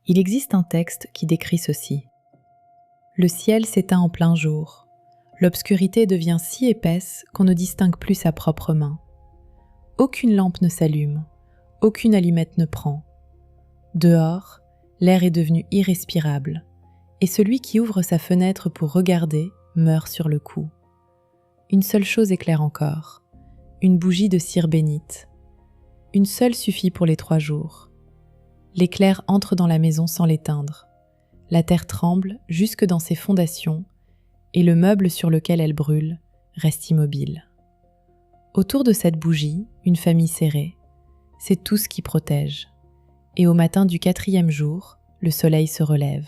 Il existe un texte qui décrit ceci. Le ciel s'éteint en plein jour. L'obscurité devient si épaisse qu'on ne distingue plus sa propre main. Aucune lampe ne s'allume, aucune allumette ne prend. Dehors, l'air est devenu irrespirable, et celui qui ouvre sa fenêtre pour regarder meurt sur le coup. Une seule chose éclaire encore, une bougie de cire bénite. Une seule suffit pour les 3 jours. L'éclair entre dans la maison sans l'éteindre. La terre tremble jusque dans ses fondations, et le meuble sur lequel elle brûle reste immobile. Autour de cette bougie, une famille serrée. C'est tout ce qui protège. Et au matin du 4e jour, le soleil se relève.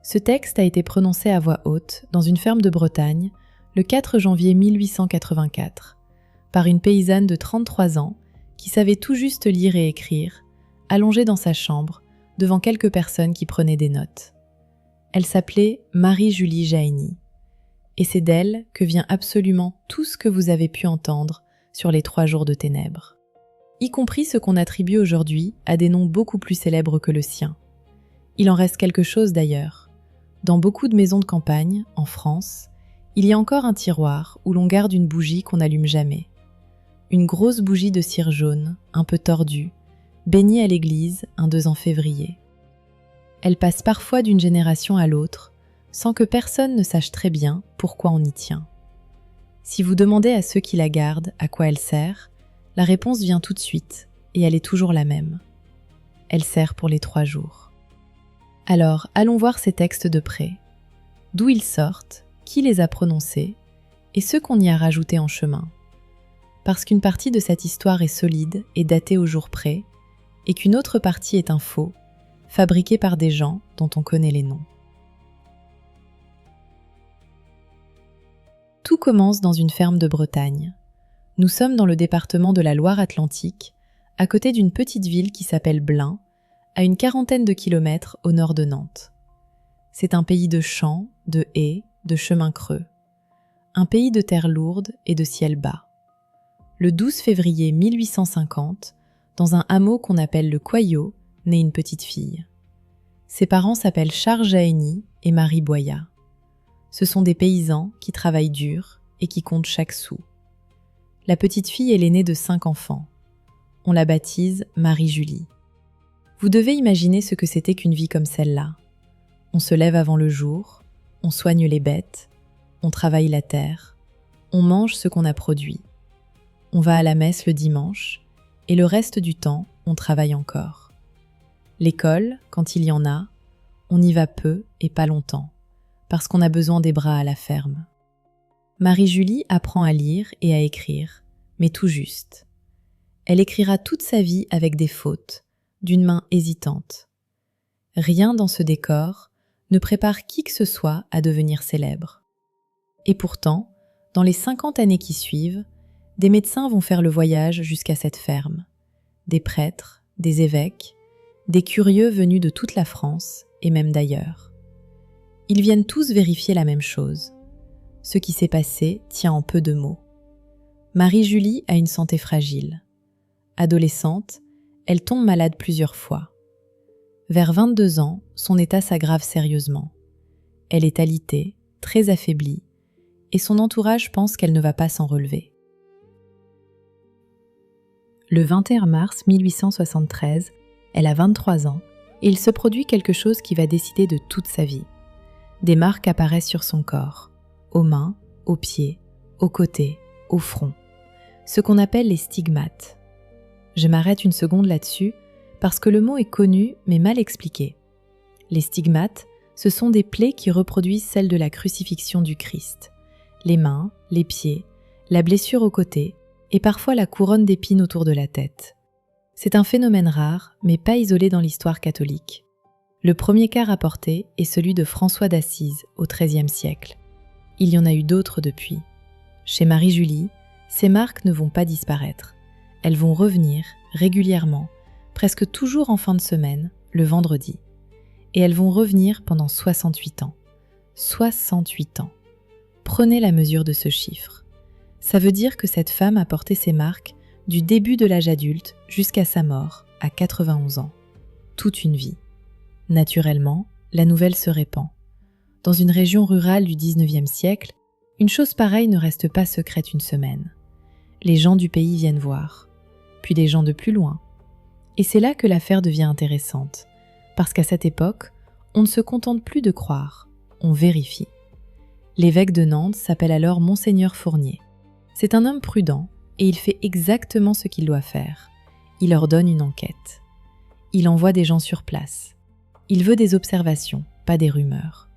Ce texte a été prononcé à voix haute dans une ferme de Bretagne le 4 janvier 1884 par une paysanne de 33 ans qui savait tout juste lire et écrire, allongée dans sa chambre devant quelques personnes qui prenaient des notes. Elle s'appelait Marie-Julie Jahenny. Et c'est d'elle que vient absolument tout ce que vous avez pu entendre sur les 3 jours de ténèbres. Y compris ce qu'on attribue aujourd'hui à des noms beaucoup plus célèbres que le sien. Il en reste quelque chose d'ailleurs. Dans beaucoup de maisons de campagne, en France, il y a encore un tiroir où l'on garde une bougie qu'on n'allume jamais. Une grosse bougie de cire jaune, un peu tordue, baignée à l'église un 2 février. Elle passe parfois d'une génération à l'autre, sans que personne ne sache très bien pourquoi on y tient. Si vous demandez à ceux qui la gardent à quoi elle sert, la réponse vient tout de suite, et elle est toujours la même. Elle sert pour les 3 jours. Alors, allons voir ces textes de près. D'où ils sortent, qui les a prononcés, et ce qu'on y a rajouté en chemin. Parce qu'une partie de cette histoire est solide et datée au jour près, et qu'une autre partie est un faux, fabriqué par des gens dont on connaît les noms. Tout commence dans une ferme de Bretagne. Nous sommes dans le département de la Loire-Atlantique, à côté d'une petite ville qui s'appelle Blain, à une 40aine de kilomètres au nord de Nantes. C'est un pays de champs, de haies, de chemins creux. Un pays de terre lourde et de ciel bas. Le 12 février 1850, dans un hameau qu'on appelle le Coyot, naît une petite fille. Ses parents s'appellent Charles Jahenny et Marie Boyat. Ce sont des paysans qui travaillent dur et qui comptent chaque sou. La petite fille est l'aînée de 5 enfants. On la baptise Marie-Julie. Vous devez imaginer ce que c'était qu'une vie comme celle-là. On se lève avant le jour, on soigne les bêtes, on travaille la terre, on mange ce qu'on a produit. On va à la messe le dimanche, et le reste du temps, on travaille encore. L'école, quand il y en a, on y va peu et pas longtemps, parce qu'on a besoin des bras à la ferme. Marie-Julie apprend à lire et à écrire, mais tout juste. Elle écrira toute sa vie avec des fautes, d'une main hésitante. Rien dans ce décor ne prépare qui que ce soit à devenir célèbre. Et pourtant, dans les 50 années qui suivent, des médecins vont faire le voyage jusqu'à cette ferme. Des prêtres, des évêques, des curieux venus de toute la France et même d'ailleurs. Ils viennent tous vérifier la même chose. Ce qui s'est passé tient en peu de mots. Marie-Julie a une santé fragile. Adolescente, elle tombe malade plusieurs fois. Vers 22 ans, son état s'aggrave sérieusement. Elle est alitée, très affaiblie, et son entourage pense qu'elle ne va pas s'en relever. Le 21 mars 1873, elle a 23 ans, et il se produit quelque chose qui va décider de toute sa vie. Des marques apparaissent sur son corps, aux mains, aux pieds, aux côtés, au front. Ce qu'on appelle les stigmates. Je m'arrête une seconde là-dessus parce que le mot est connu mais mal expliqué. Les stigmates, ce sont des plaies qui reproduisent celles de la crucifixion du Christ. Les mains, les pieds, la blessure au côté et parfois la couronne d'épines autour de la tête. C'est un phénomène rare mais pas isolé dans l'histoire catholique. Le premier cas rapporté est celui de François d'Assise au XIIIe siècle. Il y en a eu d'autres depuis. Chez Marie-Julie, ces marques ne vont pas disparaître. Elles vont revenir régulièrement, presque toujours en fin de semaine, le vendredi. Et elles vont revenir pendant 68 ans. 68 ans. Prenez la mesure de ce chiffre. Ça veut dire que cette femme a porté ses marques du début de l'âge adulte jusqu'à sa mort, à 91 ans. Toute une vie. Naturellement, la nouvelle se répand. Dans une région rurale du XIXe siècle, une chose pareille ne reste pas secrète une semaine. Les gens du pays viennent voir, puis des gens de plus loin. Et c'est là que l'affaire devient intéressante, parce qu'à cette époque, on ne se contente plus de croire, on vérifie. L'évêque de Nantes s'appelle alors Monseigneur Fournier. C'est un homme prudent et il fait exactement ce qu'il doit faire. Il ordonne une enquête. Il envoie des gens sur place. Il veut des observations, pas des rumeurs.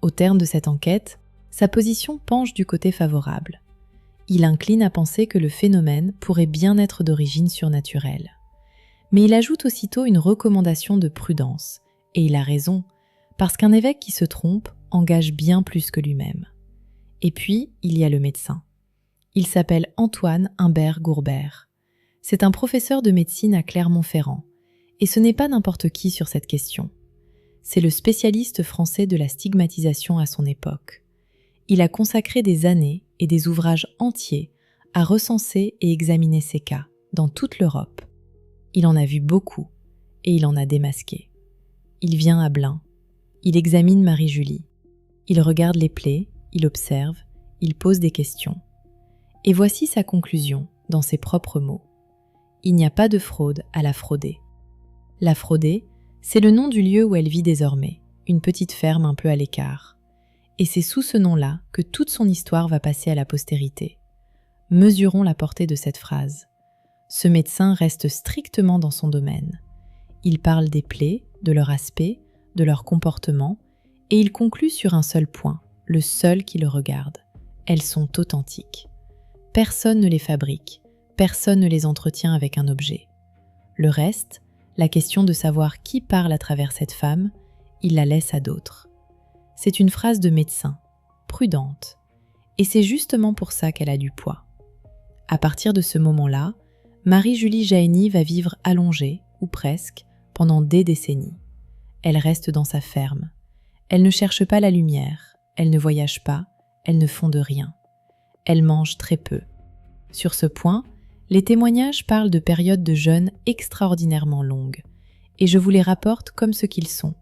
Au terme de cette enquête, sa position penche du côté favorable. Il incline à penser que le phénomène pourrait bien être d'origine surnaturelle. Mais il ajoute aussitôt une recommandation de prudence, et il a raison, parce qu'un évêque qui se trompe engage bien plus que lui-même. Et puis, il y a le médecin. Il s'appelle Antoine Humbert Gourbert. C'est un professeur de médecine à Clermont-Ferrand, et ce n'est pas n'importe qui sur cette question. C'est le spécialiste français de la stigmatisation à son époque. Il a consacré des années et des ouvrages entiers à recenser et examiner ces cas dans toute l'Europe. Il en a vu beaucoup et il en a démasqué. Il vient à Blain. Il examine Marie-Julie. Il regarde les plaies, il observe, il pose des questions. Et voici sa conclusion dans ses propres mots. Il n'y a pas de fraude à la frauder. La frauder, c'est le nom du lieu où elle vit désormais, une petite ferme un peu à l'écart. Et c'est sous ce nom-là que toute son histoire va passer à la postérité. Mesurons la portée de cette phrase. Ce médecin reste strictement dans son domaine. Il parle des plaies, de leur aspect, de leur comportement, et il conclut sur un seul point, le seul qui le regarde. Elles sont authentiques. Personne ne les fabrique, personne ne les entretient avec un objet. Le reste, la question de savoir qui parle à travers cette femme, il la laisse à d'autres. C'est une phrase de médecin, prudente, et c'est justement pour ça qu'elle a du poids. À partir de ce moment-là, Marie-Julie Jahenny va vivre allongée, ou presque, pendant des décennies. Elle reste dans sa ferme. Elle ne cherche pas la lumière, elle ne voyage pas, elle ne fonde rien. Elle mange très peu. Sur ce point, les témoignages parlent de périodes de jeûne extraordinairement longues, et je vous les rapporte comme ce qu'ils sont,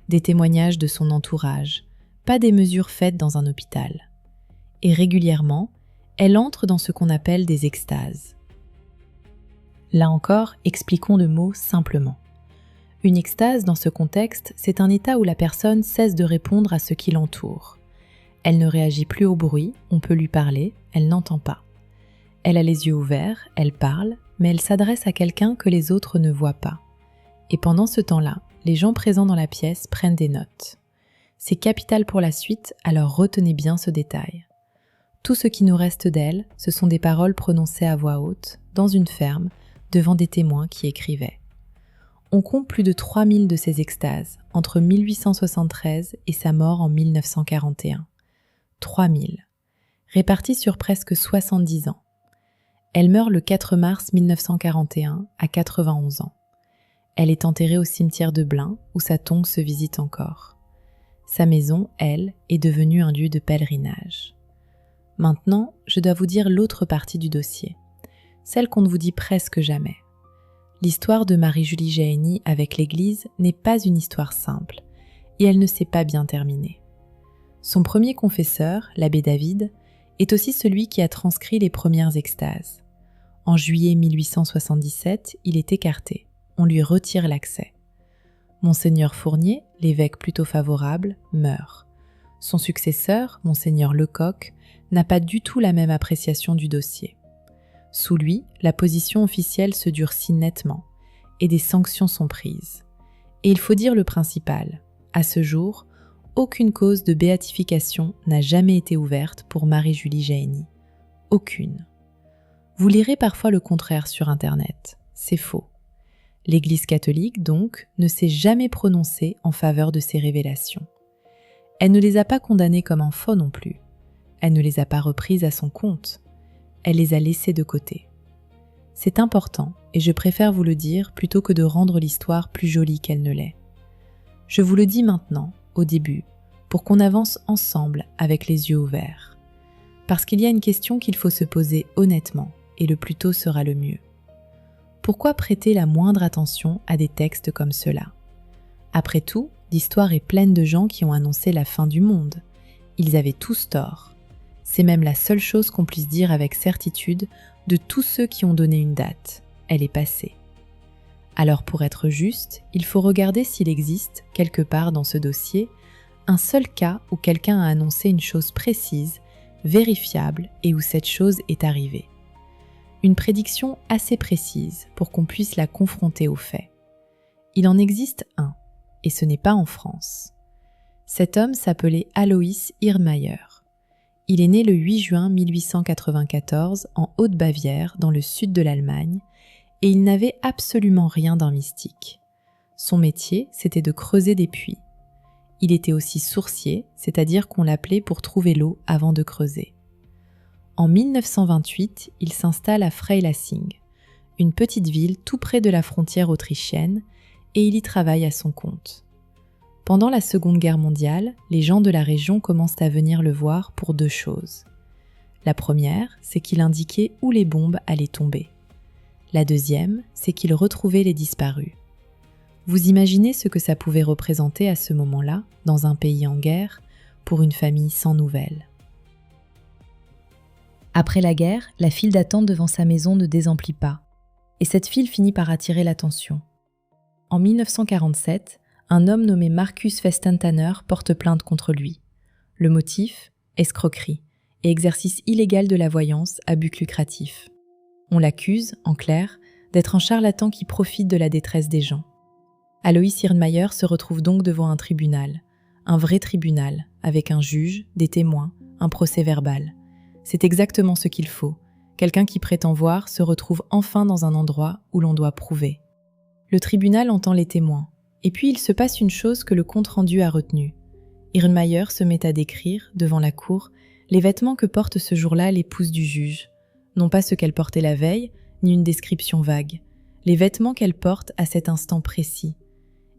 des témoignages de son entourage, pas des mesures faites dans un hôpital. Et régulièrement, elle entre dans ce qu'on appelle des extases. Là encore, expliquons le mot simplement. Une extase, dans ce contexte, c'est un état où la personne cesse de répondre à ce qui l'entoure. Elle ne réagit plus au bruit, on peut lui parler, elle n'entend pas. Elle a les yeux ouverts, elle parle, mais elle s'adresse à quelqu'un que les autres ne voient pas. Et pendant ce temps-là, les gens présents dans la pièce prennent des notes. C'est capital pour la suite, alors retenez bien ce détail. Tout ce qui nous reste d'elle, ce sont des paroles prononcées à voix haute, dans une ferme, devant des témoins qui écrivaient. On compte plus de 3000 de ces extases, entre 1873 et sa mort en 1941. 3000, répartis sur presque 70 ans. Elle meurt le 4 mars 1941 à 91 ans. Elle est enterrée au cimetière de Blain, où sa tombe se visite encore. Sa maison, elle, est devenue un lieu de pèlerinage. Maintenant, je dois vous dire l'autre partie du dossier, celle qu'on ne vous dit presque jamais. L'histoire de Marie-Julie Jahenny avec l'Église n'est pas une histoire simple, et elle ne s'est pas bien terminée. Son premier confesseur, l'abbé David, est aussi celui qui a transcrit les premières extases. En juillet 1877, il est écarté. On lui retire l'accès. Monseigneur Fournier, l'évêque plutôt favorable, meurt. Son successeur, Monseigneur Lecoq, n'a pas du tout la même appréciation du dossier. Sous lui, la position officielle se durcit nettement et des sanctions sont prises. Et il faut dire le principal. À ce jour, aucune cause de béatification n'a jamais été ouverte pour Marie-Julie Jahenny. Aucune. Vous lirez parfois le contraire sur Internet. C'est faux. L'Église catholique, donc, ne s'est jamais prononcée en faveur de ces révélations. Elle ne les a pas condamnées comme un faux non plus. Elle ne les a pas reprises à son compte. Elle les a laissées de côté. C'est important, et je préfère vous le dire plutôt que de rendre l'histoire plus jolie qu'elle ne l'est. Je vous le dis maintenant, au début, pour qu'on avance ensemble avec les yeux ouverts. Parce qu'il y a une question qu'il faut se poser honnêtement, et le plus tôt sera le mieux. Pourquoi prêter la moindre attention à des textes comme ceux-là ? Après tout, l'histoire est pleine de gens qui ont annoncé la fin du monde. Ils avaient tous tort. C'est même la seule chose qu'on puisse dire avec certitude de tous ceux qui ont donné une date. Elle est passée. Alors pour être juste, il faut regarder s'il existe, quelque part dans ce dossier, un seul cas où quelqu'un a annoncé une chose précise, vérifiable et où cette chose est arrivée. Une prédiction assez précise pour qu'on puisse la confronter aux faits. Il en existe un, et ce n'est pas en France. Cet homme s'appelait Alois Irrmayer. Il est né le 8 juin 1894 en Haute-Bavière, dans le sud de l'Allemagne, et il n'avait absolument rien d'un mystique. Son métier, c'était de creuser des puits. Il était aussi sourcier, c'est-à-dire qu'on l'appelait pour trouver l'eau avant de creuser. En 1928, il s'installe à Freilassing, une petite ville tout près de la frontière autrichienne, et il y travaille à son compte. Pendant la Seconde Guerre mondiale, les gens de la région commencent à venir le voir pour deux choses. La première, c'est qu'il indiquait où les bombes allaient tomber. La deuxième, c'est qu'il retrouvait les disparus. Vous imaginez ce que ça pouvait représenter à ce moment-là, dans un pays en guerre, pour une famille sans nouvelles. Après la guerre, la file d'attente devant sa maison ne désemplit pas, et cette file finit par attirer l'attention. En 1947, un homme nommé Marcus Festenthaler porte plainte contre lui. Le motif ? Escroquerie et exercice illégal de la voyance à but lucratif. On l'accuse, en clair, d'être un charlatan qui profite de la détresse des gens. Alois Irrmayer se retrouve donc devant un tribunal, un vrai tribunal, avec un juge, des témoins, un procès verbal. C'est exactement ce qu'il faut. Quelqu'un qui prétend voir se retrouve enfin dans un endroit où l'on doit prouver. Le tribunal entend les témoins, et puis il se passe une chose que le compte-rendu a retenue. Irrmayer se met à décrire, devant la cour, les vêtements que porte ce jour-là l'épouse du juge. Non pas ce qu'elle portait la veille, ni une description vague. Les vêtements qu'elle porte à cet instant précis.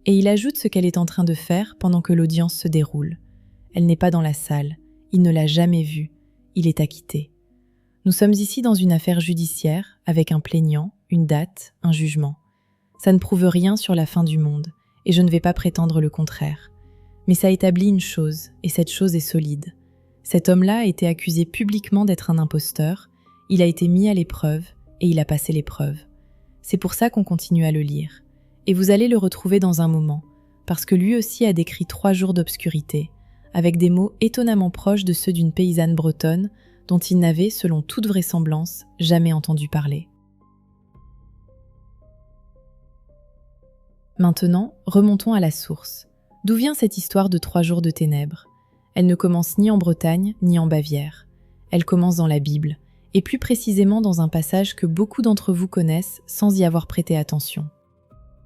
Et il ajoute ce qu'elle est en train de faire pendant que l'audience se déroule. Elle n'est pas dans la salle, il ne l'a jamais vue, il est acquitté. Nous sommes ici dans une affaire judiciaire, avec un plaignant, une date, un jugement. Ça ne prouve rien sur la fin du monde, et je ne vais pas prétendre le contraire. Mais ça établit une chose, et cette chose est solide. Cet homme-là a été accusé publiquement d'être un imposteur, il a été mis à l'épreuve, et il a passé l'épreuve. C'est pour ça qu'on continue à le lire. Et vous allez le retrouver dans un moment, parce que lui aussi a décrit 3 jours d'obscurité, avec des mots étonnamment proches de ceux d'une paysanne bretonne dont il n'avait, selon toute vraisemblance, jamais entendu parler. Maintenant, remontons à la source. D'où vient cette histoire de 3 jours de ténèbres ? Elle ne commence ni en Bretagne, ni en Bavière. Elle commence dans la Bible, et plus précisément dans un passage que beaucoup d'entre vous connaissent sans y avoir prêté attention.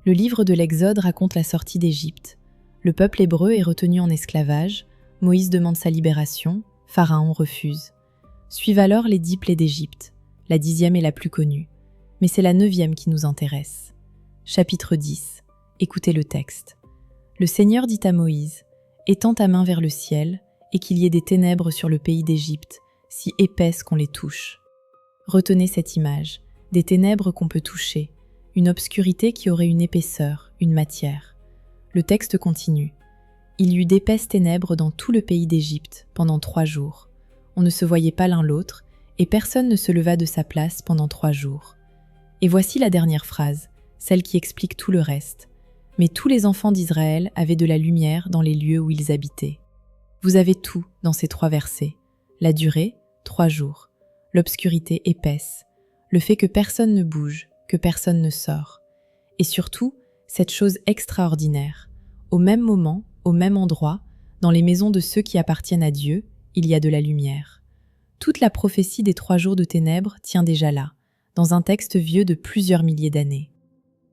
Le livre de l'Exode raconte la sortie d'Égypte. Le peuple hébreu est retenu en esclavage, Moïse demande sa libération, Pharaon refuse. Suivent alors les 10 plaies d'Égypte. La 10e est la plus connue, mais c'est la 9e qui nous intéresse. Chapitre 10. Écoutez le texte. Le Seigneur dit à Moïse, « Étends ta main vers le ciel, et qu'il y ait des ténèbres sur le pays d'Égypte, si épaisses qu'on les touche. » Retenez cette image, des ténèbres qu'on peut toucher, une obscurité qui aurait une épaisseur, une matière. Le texte continue. « Il y eut d'épaisses ténèbres dans tout le pays d'Égypte pendant 3 jours. On ne se voyait pas l'un l'autre, et personne ne se leva de sa place pendant 3 jours. » Et voici la dernière phrase, celle qui explique tout le reste. « Mais tous les enfants d'Israël avaient de la lumière dans les lieux où ils habitaient. » Vous avez tout dans ces 3 versets. La durée, 3 jours. L'obscurité épaisse. Le fait que personne ne bouge, que personne ne sort. Et surtout, cette chose extraordinaire. Au même moment, au même endroit, dans les maisons de ceux qui appartiennent à Dieu, il y a de la lumière. Toute la prophétie des 3 jours de ténèbres tient déjà là, dans un texte vieux de plusieurs milliers d'années.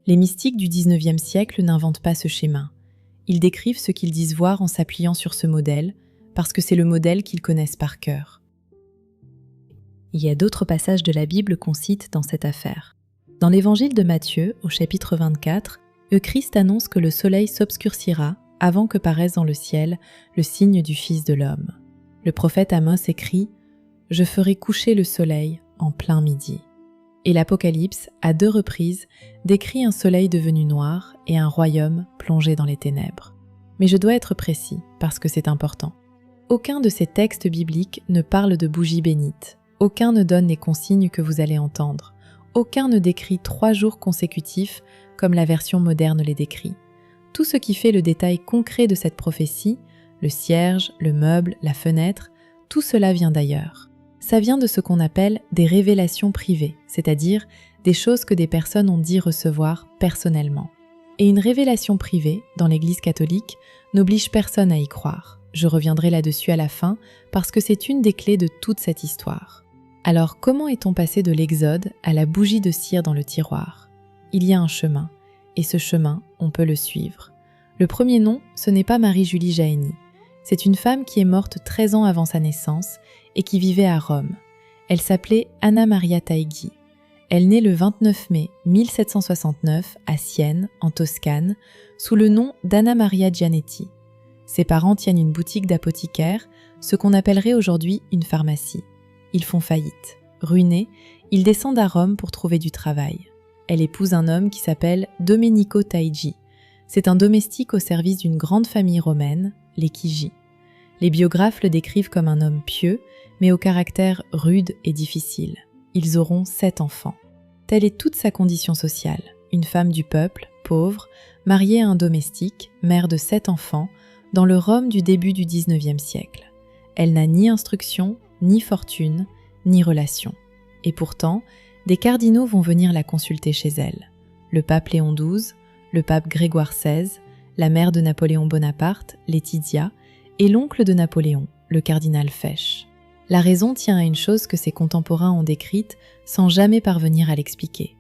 Les mystiques du XIXe siècle n'inventent pas ce schéma. Ils décrivent ce qu'ils disent voir en s'appuyant sur ce modèle, parce que c'est le modèle qu'ils connaissent par cœur. Il y a d'autres passages de la Bible qu'on cite dans cette affaire. Dans l'évangile de Matthieu, au chapitre 24, le Christ annonce que le soleil s'obscurcira avant que paraisse dans le ciel le signe du Fils de l'homme. Le prophète Amos écrit « Je ferai coucher le soleil en plein midi ». Et l'Apocalypse, à 2 reprises, décrit un soleil devenu noir et un royaume plongé dans les ténèbres. Mais je dois être précis, parce que c'est important. Aucun de ces textes bibliques ne parle de bougies bénites. Aucun ne donne les consignes que vous allez entendre. Aucun ne décrit 3 jours consécutifs comme la version moderne les décrit. Tout ce qui fait le détail concret de cette prophétie, le cierge, le meuble, la fenêtre, tout cela vient d'ailleurs. Ça vient de ce qu'on appelle des révélations privées, c'est-à-dire des choses que des personnes ont dit recevoir personnellement. Et une révélation privée, dans l'Église catholique, n'oblige personne à y croire. Je reviendrai là-dessus à la fin, parce que c'est une des clés de toute cette histoire. Alors, comment est-on passé de l'Exode à la bougie de cire dans le tiroir ? Il y a un chemin, et ce chemin, on peut le suivre. Le premier nom, ce n'est pas Marie-Julie Jahenny. C'est une femme qui est morte 13 ans avant sa naissance et qui vivait à Rome. Elle s'appelait Anna Maria Taighi. Elle naît le 29 mai 1769 à Sienne, en Toscane, sous le nom d'Anna Maria Gianetti. Ses parents tiennent une boutique d'apothicaire, ce qu'on appellerait aujourd'hui une pharmacie. Ils font faillite. Ruinés, ils descendent à Rome pour trouver du travail. Elle épouse un homme qui s'appelle Domenico Taighi. C'est un domestique au service d'une grande famille romaine, les Chigi. Les biographes le décrivent comme un homme pieux, mais au caractère rude et difficile. Ils auront 7 enfants. Telle est toute sa condition sociale. Une femme du peuple, pauvre, mariée à un domestique, mère de 7 enfants, dans le Rome du début du XIXe siècle. Elle n'a ni instruction, ni fortune, ni relation. Et pourtant, des cardinaux vont venir la consulter chez elle. Le pape Léon XII, le pape Grégoire XVI, la mère de Napoléon Bonaparte, Laetitia, et l'oncle de Napoléon, le cardinal Fesch. La raison tient à une chose que ses contemporains ont décrite sans jamais parvenir à l'expliquer.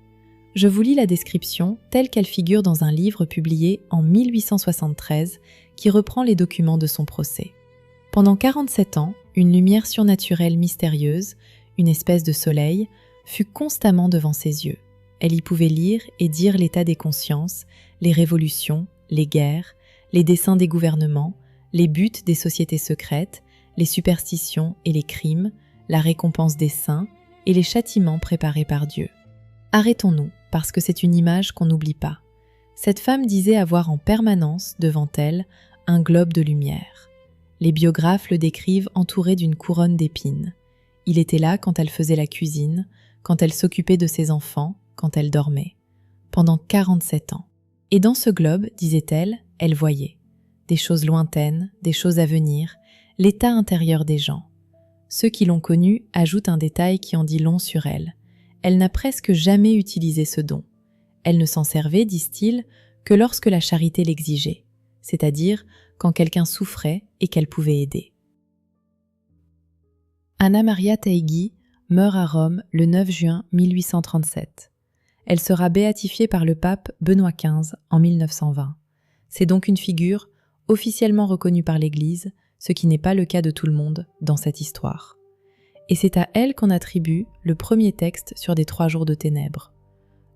Je vous lis la description telle qu'elle figure dans un livre publié en 1873 qui reprend les documents de son procès. Pendant 47 ans, une lumière surnaturelle mystérieuse, une espèce de soleil, fut constamment devant ses yeux. Elle y pouvait lire et dire l'état des consciences, les révolutions, les guerres, les desseins des gouvernements, les buts des sociétés secrètes, les superstitions et les crimes, la récompense des saints et les châtiments préparés par Dieu. Arrêtons-nous, parce que c'est une image qu'on n'oublie pas. Cette femme disait avoir en permanence, devant elle, un globe de lumière. Les biographes le décrivent entouré d'une couronne d'épines. Il était là quand elle faisait la cuisine, quand elle s'occupait de ses enfants, quand elle dormait. Pendant 47 ans. Et dans ce globe, disait-elle, elle voyait des choses lointaines, des choses à venir, l'état intérieur des gens. Ceux qui l'ont connue ajoutent un détail qui en dit long sur elle. Elle n'a presque jamais utilisé ce don. Elle ne s'en servait, disent-ils, que lorsque la charité l'exigeait, c'est-à-dire quand quelqu'un souffrait et qu'elle pouvait aider. Anna Maria Taighi meurt à Rome le 9 juin 1837. Elle sera béatifiée par le pape Benoît XV en 1920. C'est donc une figure officiellement reconnue par l'Église, ce qui n'est pas le cas de tout le monde dans cette histoire. Et c'est à elle qu'on attribue le premier texte sur des 3 jours de ténèbres.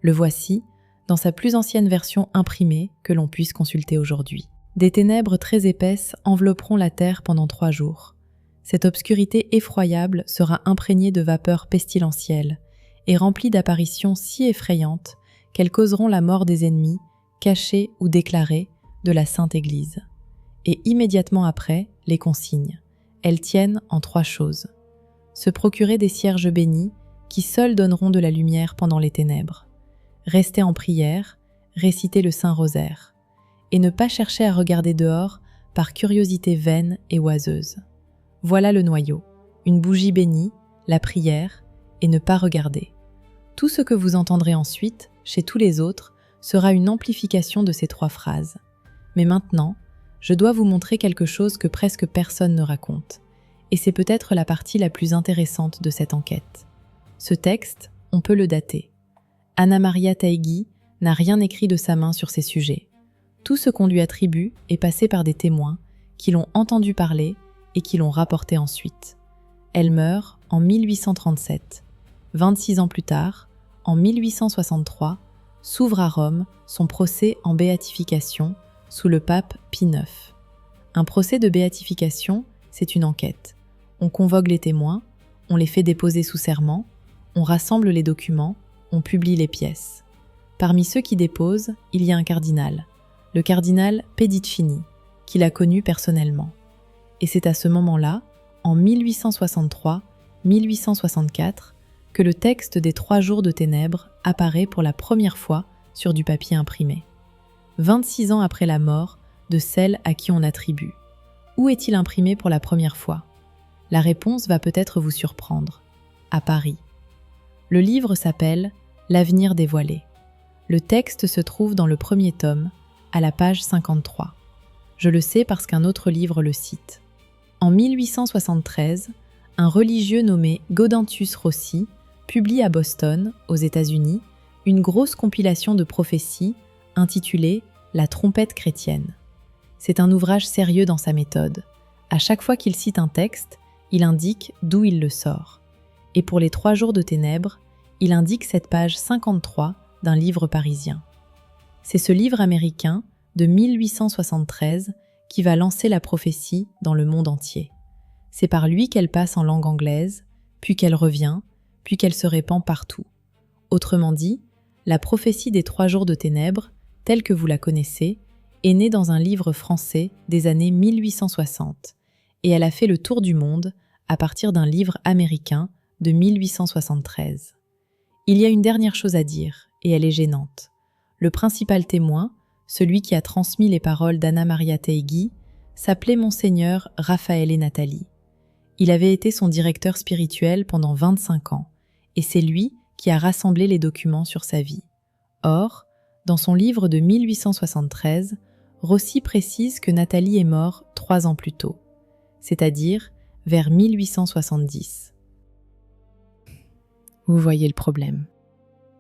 Le voici, dans sa plus ancienne version imprimée que l'on puisse consulter aujourd'hui. Des ténèbres très épaisses envelopperont la terre pendant 3 jours. Cette obscurité effroyable sera imprégnée de vapeurs pestilentielles et remplie d'apparitions si effrayantes qu'elles causeront la mort des ennemis, cachés ou déclarés, de la Sainte Église. Et immédiatement après, les consignes. Elles tiennent en 3 choses. Se procurer des cierges bénis, qui seuls donneront de la lumière pendant les ténèbres. Rester en prière, réciter le Saint-Rosaire. Et ne pas chercher à regarder dehors par curiosité vaine et oiseuse. Voilà le noyau. Une bougie bénie, la prière, et ne pas regarder. Tout ce que vous entendrez ensuite, chez tous les autres, sera une amplification de ces 3 phrases. Mais maintenant, je dois vous montrer quelque chose que presque personne ne raconte. Et c'est peut-être la partie la plus intéressante de cette enquête. Ce texte, on peut le dater. Anna Maria Taighi n'a rien écrit de sa main sur ces sujets. Tout ce qu'on lui attribue est passé par des témoins qui l'ont entendu parler et qui l'ont rapporté ensuite. Elle meurt en 1837. 26 ans plus tard, en 1863, s'ouvre à Rome son procès en béatification sous le pape Pie IX. Un procès de béatification, c'est une enquête. On convoque les témoins, on les fait déposer sous serment, on rassemble les documents, on publie les pièces. Parmi ceux qui déposent, il y a un cardinal, le cardinal Pedicini, qu'il a connu personnellement. Et c'est à ce moment-là, en 1863-1864, que le texte des 3 jours de ténèbres apparaît pour la première fois sur du papier imprimé. 26 ans après la mort de celle à qui on attribue. Où est-il imprimé pour la première fois ? La réponse va peut-être vous surprendre. À Paris. Le livre s'appelle « L'avenir dévoilé ». Le texte se trouve dans le premier tome, à la page 53. Je le sais parce qu'un autre livre le cite. En 1873, un religieux nommé Gaudentius Rossi publie à Boston, aux États-Unis, une grosse compilation de prophéties intitulée « La trompette chrétienne ». C'est un ouvrage sérieux dans sa méthode. À chaque fois qu'il cite un texte, il indique d'où il le sort. Et pour les 3 jours de ténèbres, il indique cette page 53 d'un livre parisien. C'est ce livre américain de 1873 qui va lancer la prophétie dans le monde entier. C'est par lui qu'elle passe en langue anglaise, puis qu'elle revient, puis qu'elle se répand partout. Autrement dit, la prophétie des 3 jours de ténèbres, telle que vous la connaissez, est née dans un livre français des années 1860, et elle a fait le tour du monde à partir d'un livre américain de 1873. Il y a une dernière chose à dire, et elle est gênante. Le principal témoin, celui qui a transmis les paroles d'Anna Maria Teigi, s'appelait Monseigneur Raphaël et Nathalie. Il avait été son directeur spirituel pendant 25 ans, et c'est lui qui a rassemblé les documents sur sa vie. Or, dans son livre de 1873, Rossi précise que Nathalie est morte 3 ans plus tôt, c'est-à-dire vers 1870. Vous voyez le problème.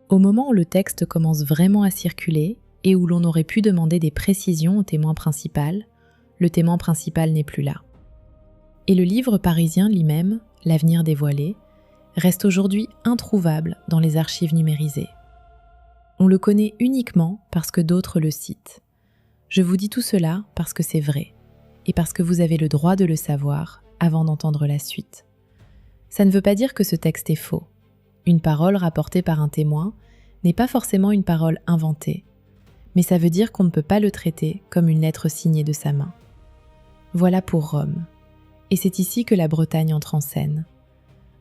Au moment où le texte commence vraiment à circuler et où l'on aurait pu demander des précisions au témoin principal, le témoin principal n'est plus là. Et le livre parisien lui-même, L'avenir dévoilé, reste aujourd'hui introuvable dans les archives numérisées. On le connaît uniquement parce que d'autres le citent. Je vous dis tout cela parce que c'est vrai, et parce que vous avez le droit de le savoir avant d'entendre la suite. Ça ne veut pas dire que ce texte est faux. Une parole rapportée par un témoin n'est pas forcément une parole inventée, mais ça veut dire qu'on ne peut pas le traiter comme une lettre signée de sa main. Voilà pour Rome. Et c'est ici que la Bretagne entre en scène.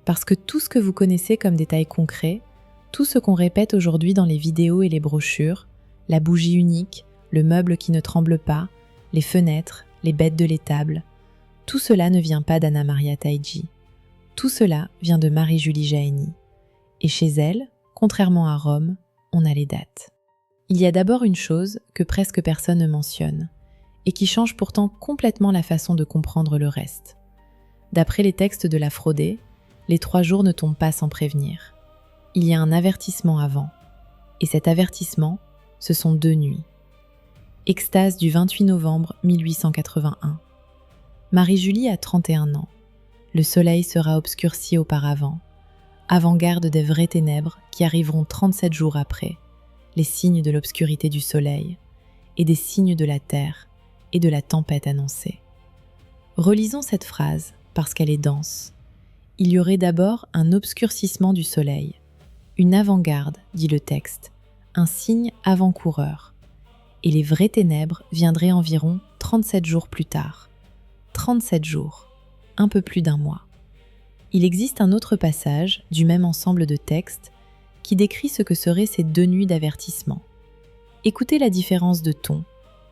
Parce que tout ce que vous connaissez comme détails concrets, tout ce qu'on répète aujourd'hui dans les vidéos et les brochures, la bougie unique, le meuble qui ne tremble pas, les fenêtres, les bêtes de l'étable, tout cela ne vient pas d'Anna Maria Teigi. Tout cela vient de Marie-Julie Jahenny. Et chez elle, contrairement à Rome, on a les dates. Il y a d'abord une chose que presque personne ne mentionne, et qui change pourtant complètement la façon de comprendre le reste. D'après les textes de la Fraudée, les 3 jours ne tombent pas sans prévenir. Il y a un avertissement avant, et cet avertissement, ce sont 2 nuits. Extase du 28 novembre 1881. Marie-Julie a 31 ans. Le soleil sera obscurci auparavant. Avant-garde des vraies ténèbres qui arriveront 37 jours après, les signes de l'obscurité du soleil, et des signes de la terre et de la tempête annoncée. Relisons cette phrase parce qu'elle est dense. Il y aurait d'abord un obscurcissement du soleil, une avant-garde, dit le texte, un signe avant-coureur, et les vraies ténèbres viendraient environ 37 jours plus tard. 37 jours, un peu plus d'1 mois. Il existe un autre passage du même ensemble de textes qui décrit ce que seraient ces 2 nuits d'avertissement. Écoutez la différence de ton,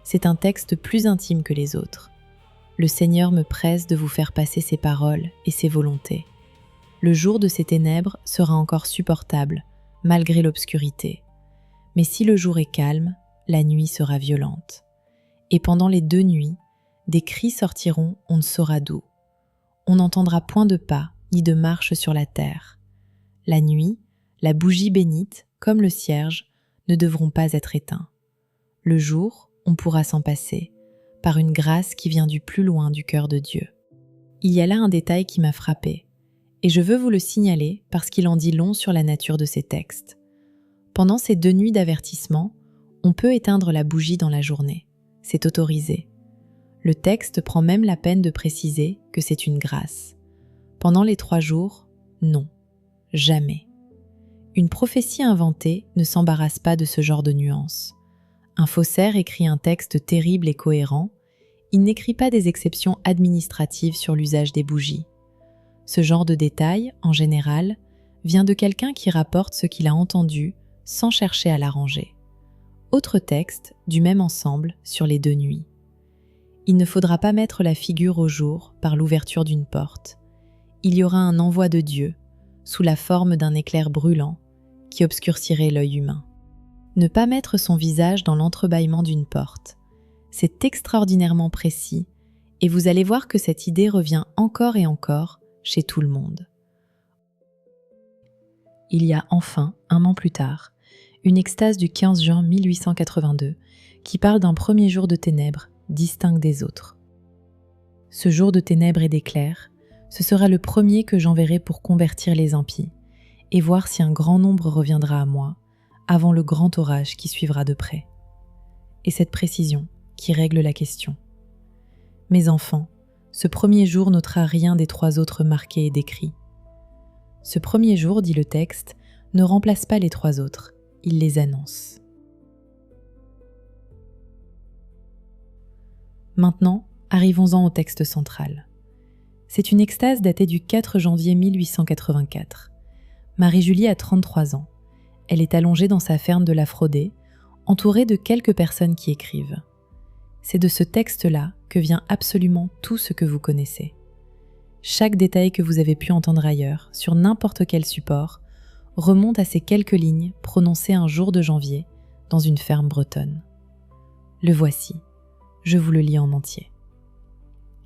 c'est un texte plus intime que les autres. Le Seigneur me presse de vous faire passer ses paroles et ses volontés. Le jour de ces ténèbres sera encore supportable, malgré l'obscurité. Mais si le jour est calme, la nuit sera violente. Et pendant les 2 nuits, des cris sortiront on ne saura d'où. On n'entendra point de pas, ni de marche sur la terre. La nuit, la bougie bénite, comme le cierge, ne devront pas être éteints. Le jour, on pourra s'en passer, par une grâce qui vient du plus loin du cœur de Dieu. Il y a là un détail qui m'a frappé, et je veux vous le signaler parce qu'il en dit long sur la nature de ces textes. Pendant ces 2 nuits d'avertissement, on peut éteindre la bougie dans la journée. C'est autorisé. Le texte prend même la peine de préciser que c'est une grâce. Pendant les 3 jours, non, jamais. Une prophétie inventée ne s'embarrasse pas de ce genre de nuances. Un faussaire écrit un texte terrible et cohérent, il n'écrit pas des exceptions administratives sur l'usage des bougies. Ce genre de détail, en général, vient de quelqu'un qui rapporte ce qu'il a entendu sans chercher à l'arranger. Autre texte, du même ensemble, sur les 2 nuits. Il ne faudra pas mettre la figure au jour par l'ouverture d'une porte. Il y aura un envoi de Dieu, sous la forme d'un éclair brûlant, qui obscurcirait l'œil humain. Ne pas mettre son visage dans l'entrebâillement d'une porte. C'est extraordinairement précis, et vous allez voir que cette idée revient encore et encore chez tout le monde. Il y a enfin, 1 an plus tard, une extase du 15 juin 1882 qui parle d'un premier jour de ténèbres distinct des autres. Ce jour de ténèbres et d'éclairs, ce sera le premier que j'enverrai pour convertir les impies et voir si un grand nombre reviendra à moi avant le grand orage qui suivra de près. Et cette précision qui règle la question. Mes enfants, ce premier jour n'ôtera rien des 3 autres marqués et décrits. Ce premier jour, dit le texte, ne remplace pas les 3 autres, il les annonce. Maintenant, arrivons-en au texte central. C'est une extase datée du 4 janvier 1884. Marie-Julie a 33 ans. Elle est allongée dans sa ferme de la Fraudée, entourée de quelques personnes qui écrivent. C'est de ce texte-là que vient absolument tout ce que vous connaissez. Chaque détail que vous avez pu entendre ailleurs, sur n'importe quel support, remonte à ces quelques lignes prononcées un jour de janvier dans une ferme bretonne. Le voici, je vous le lis en entier.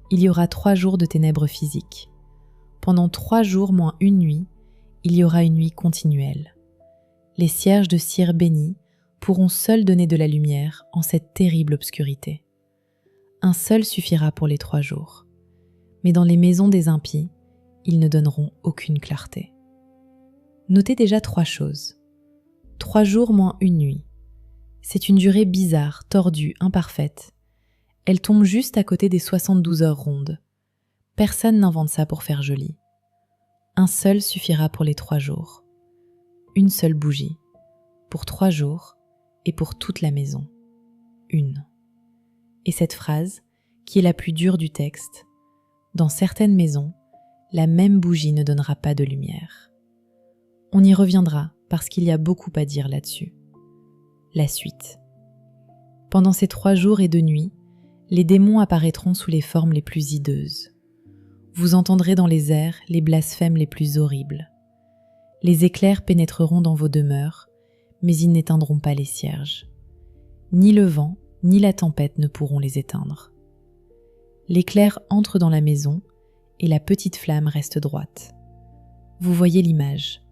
Il y aura 3 jours de ténèbres physiques. Pendant 3 jours moins une nuit, il y aura une nuit continuelle. Les cierges de cire bénis pourront seuls donner de la lumière en cette terrible obscurité. Un seul suffira pour les 3 jours. Mais dans les maisons des impies, ils ne donneront aucune clarté. Notez déjà 3 choses. 3 jours moins une nuit. C'est une durée bizarre, tordue, imparfaite. Elle tombe juste à côté des 72 heures rondes. Personne n'invente ça pour faire joli. Un seul suffira pour les 3 jours. Une seule bougie, pour 3 jours et pour toute la maison. Une. Et cette phrase, qui est la plus dure du texte, dans certaines maisons, la même bougie ne donnera pas de lumière. On y reviendra parce qu'il y a beaucoup à dire là-dessus. La suite. Pendant ces 3 jours et 2 nuits, les démons apparaîtront sous les formes les plus hideuses. Vous entendrez dans les airs les blasphèmes les plus horribles. Les éclairs pénétreront dans vos demeures, mais ils n'éteindront pas les cierges. Ni le vent, ni la tempête ne pourront les éteindre. L'éclair entre dans la maison et la petite flamme reste droite. Vous voyez l'image.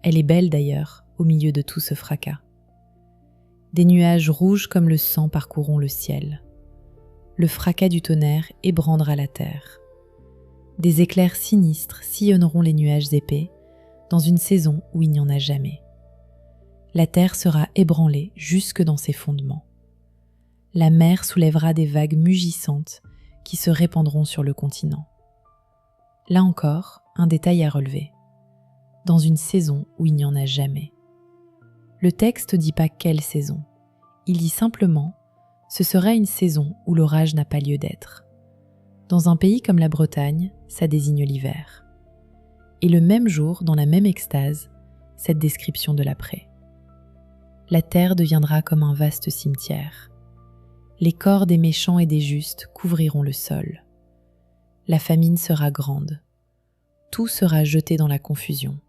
Elle est belle d'ailleurs, au milieu de tout ce fracas. Des nuages rouges comme le sang parcourront le ciel. Le fracas du tonnerre ébranlera la terre. Des éclairs sinistres sillonneront les nuages épais, dans une saison où il n'y en a jamais. La terre sera ébranlée jusque dans ses fondements. La mer soulèvera des vagues mugissantes qui se répandront sur le continent. Là encore, un détail à relever. Dans une saison où il n'y en a jamais. Le texte ne dit pas quelle saison. Il dit simplement « ce sera une saison où l'orage n'a pas lieu d'être ». Dans un pays comme la Bretagne, ça désigne l'hiver. Et le même jour, dans la même extase, cette description de l'après. La terre deviendra comme un vaste cimetière. Les corps des méchants et des justes couvriront le sol. La famine sera grande. Tout sera jeté dans la confusion.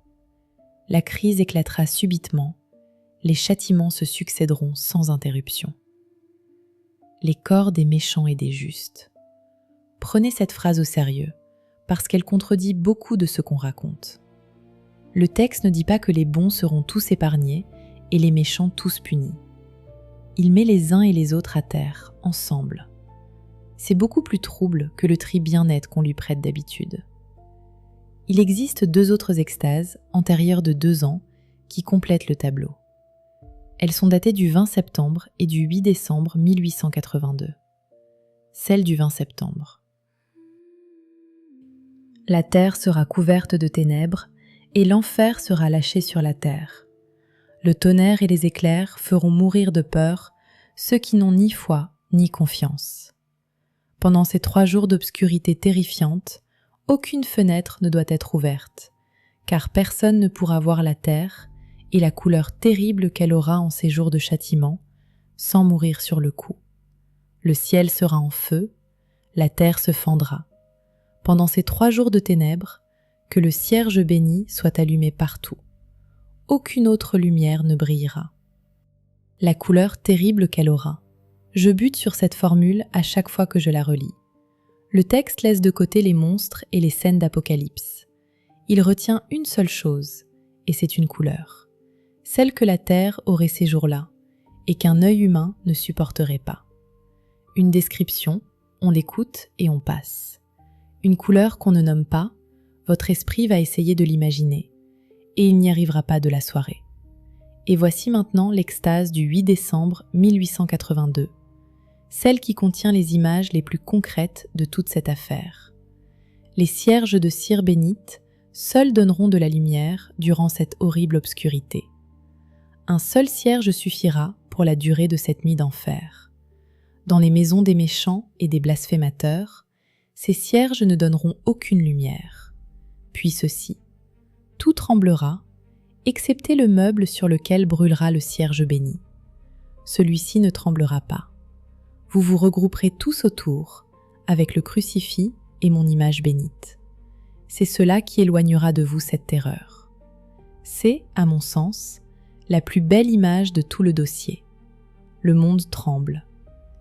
La crise éclatera subitement. Les châtiments se succéderont sans interruption. Les corps des méchants et des justes. Prenez cette phrase au sérieux, parce qu'elle contredit beaucoup de ce qu'on raconte. Le texte ne dit pas que les bons seront tous épargnés et les méchants tous punis. Il met les uns et les autres à terre, ensemble. C'est beaucoup plus trouble que le tri bien net qu'on lui prête d'habitude. Il existe 2 autres extases, antérieures de 2 ans, qui complètent le tableau. Elles sont datées du 20 septembre et du 8 décembre 1882. Celle du 20 septembre. La terre sera couverte de ténèbres, et l'enfer sera lâché sur la terre. Le tonnerre et les éclairs feront mourir de peur ceux qui n'ont ni foi ni confiance. Pendant ces 3 jours d'obscurité terrifiante, aucune fenêtre ne doit être ouverte, car personne ne pourra voir la terre et la couleur terrible qu'elle aura en ces jours de châtiment, sans mourir sur le coup. Le ciel sera en feu, la terre se fendra. Pendant ces 3 jours de ténèbres, que le cierge béni soit allumé partout. Aucune autre lumière ne brillera. La couleur terrible qu'elle aura. Je bute sur cette formule à chaque fois que je la relis. Le texte laisse de côté les monstres et les scènes d'Apocalypse. Il retient une seule chose, et c'est une couleur. Celle que la terre aurait ces jours-là, et qu'un œil humain ne supporterait pas. Une description, on l'écoute et on passe. Une couleur qu'on ne nomme pas, votre esprit va essayer de l'imaginer, et il n'y arrivera pas de la soirée. Et voici maintenant l'extase du 8 décembre 1882, celle qui contient les images les plus concrètes de toute cette affaire. Les cierges de cire bénite seuls donneront de la lumière durant cette horrible obscurité. Un seul cierge suffira pour la durée de cette nuit d'enfer. Dans les maisons des méchants et des blasphémateurs, ces cierges ne donneront aucune lumière. Puis ceci, tout tremblera, excepté le meuble sur lequel brûlera le cierge béni. Celui-ci ne tremblera pas. Vous vous regrouperez tous autour, avec le crucifix et mon image bénite. C'est cela qui éloignera de vous cette terreur. C'est, à mon sens, la plus belle image de tout le dossier. Le monde tremble,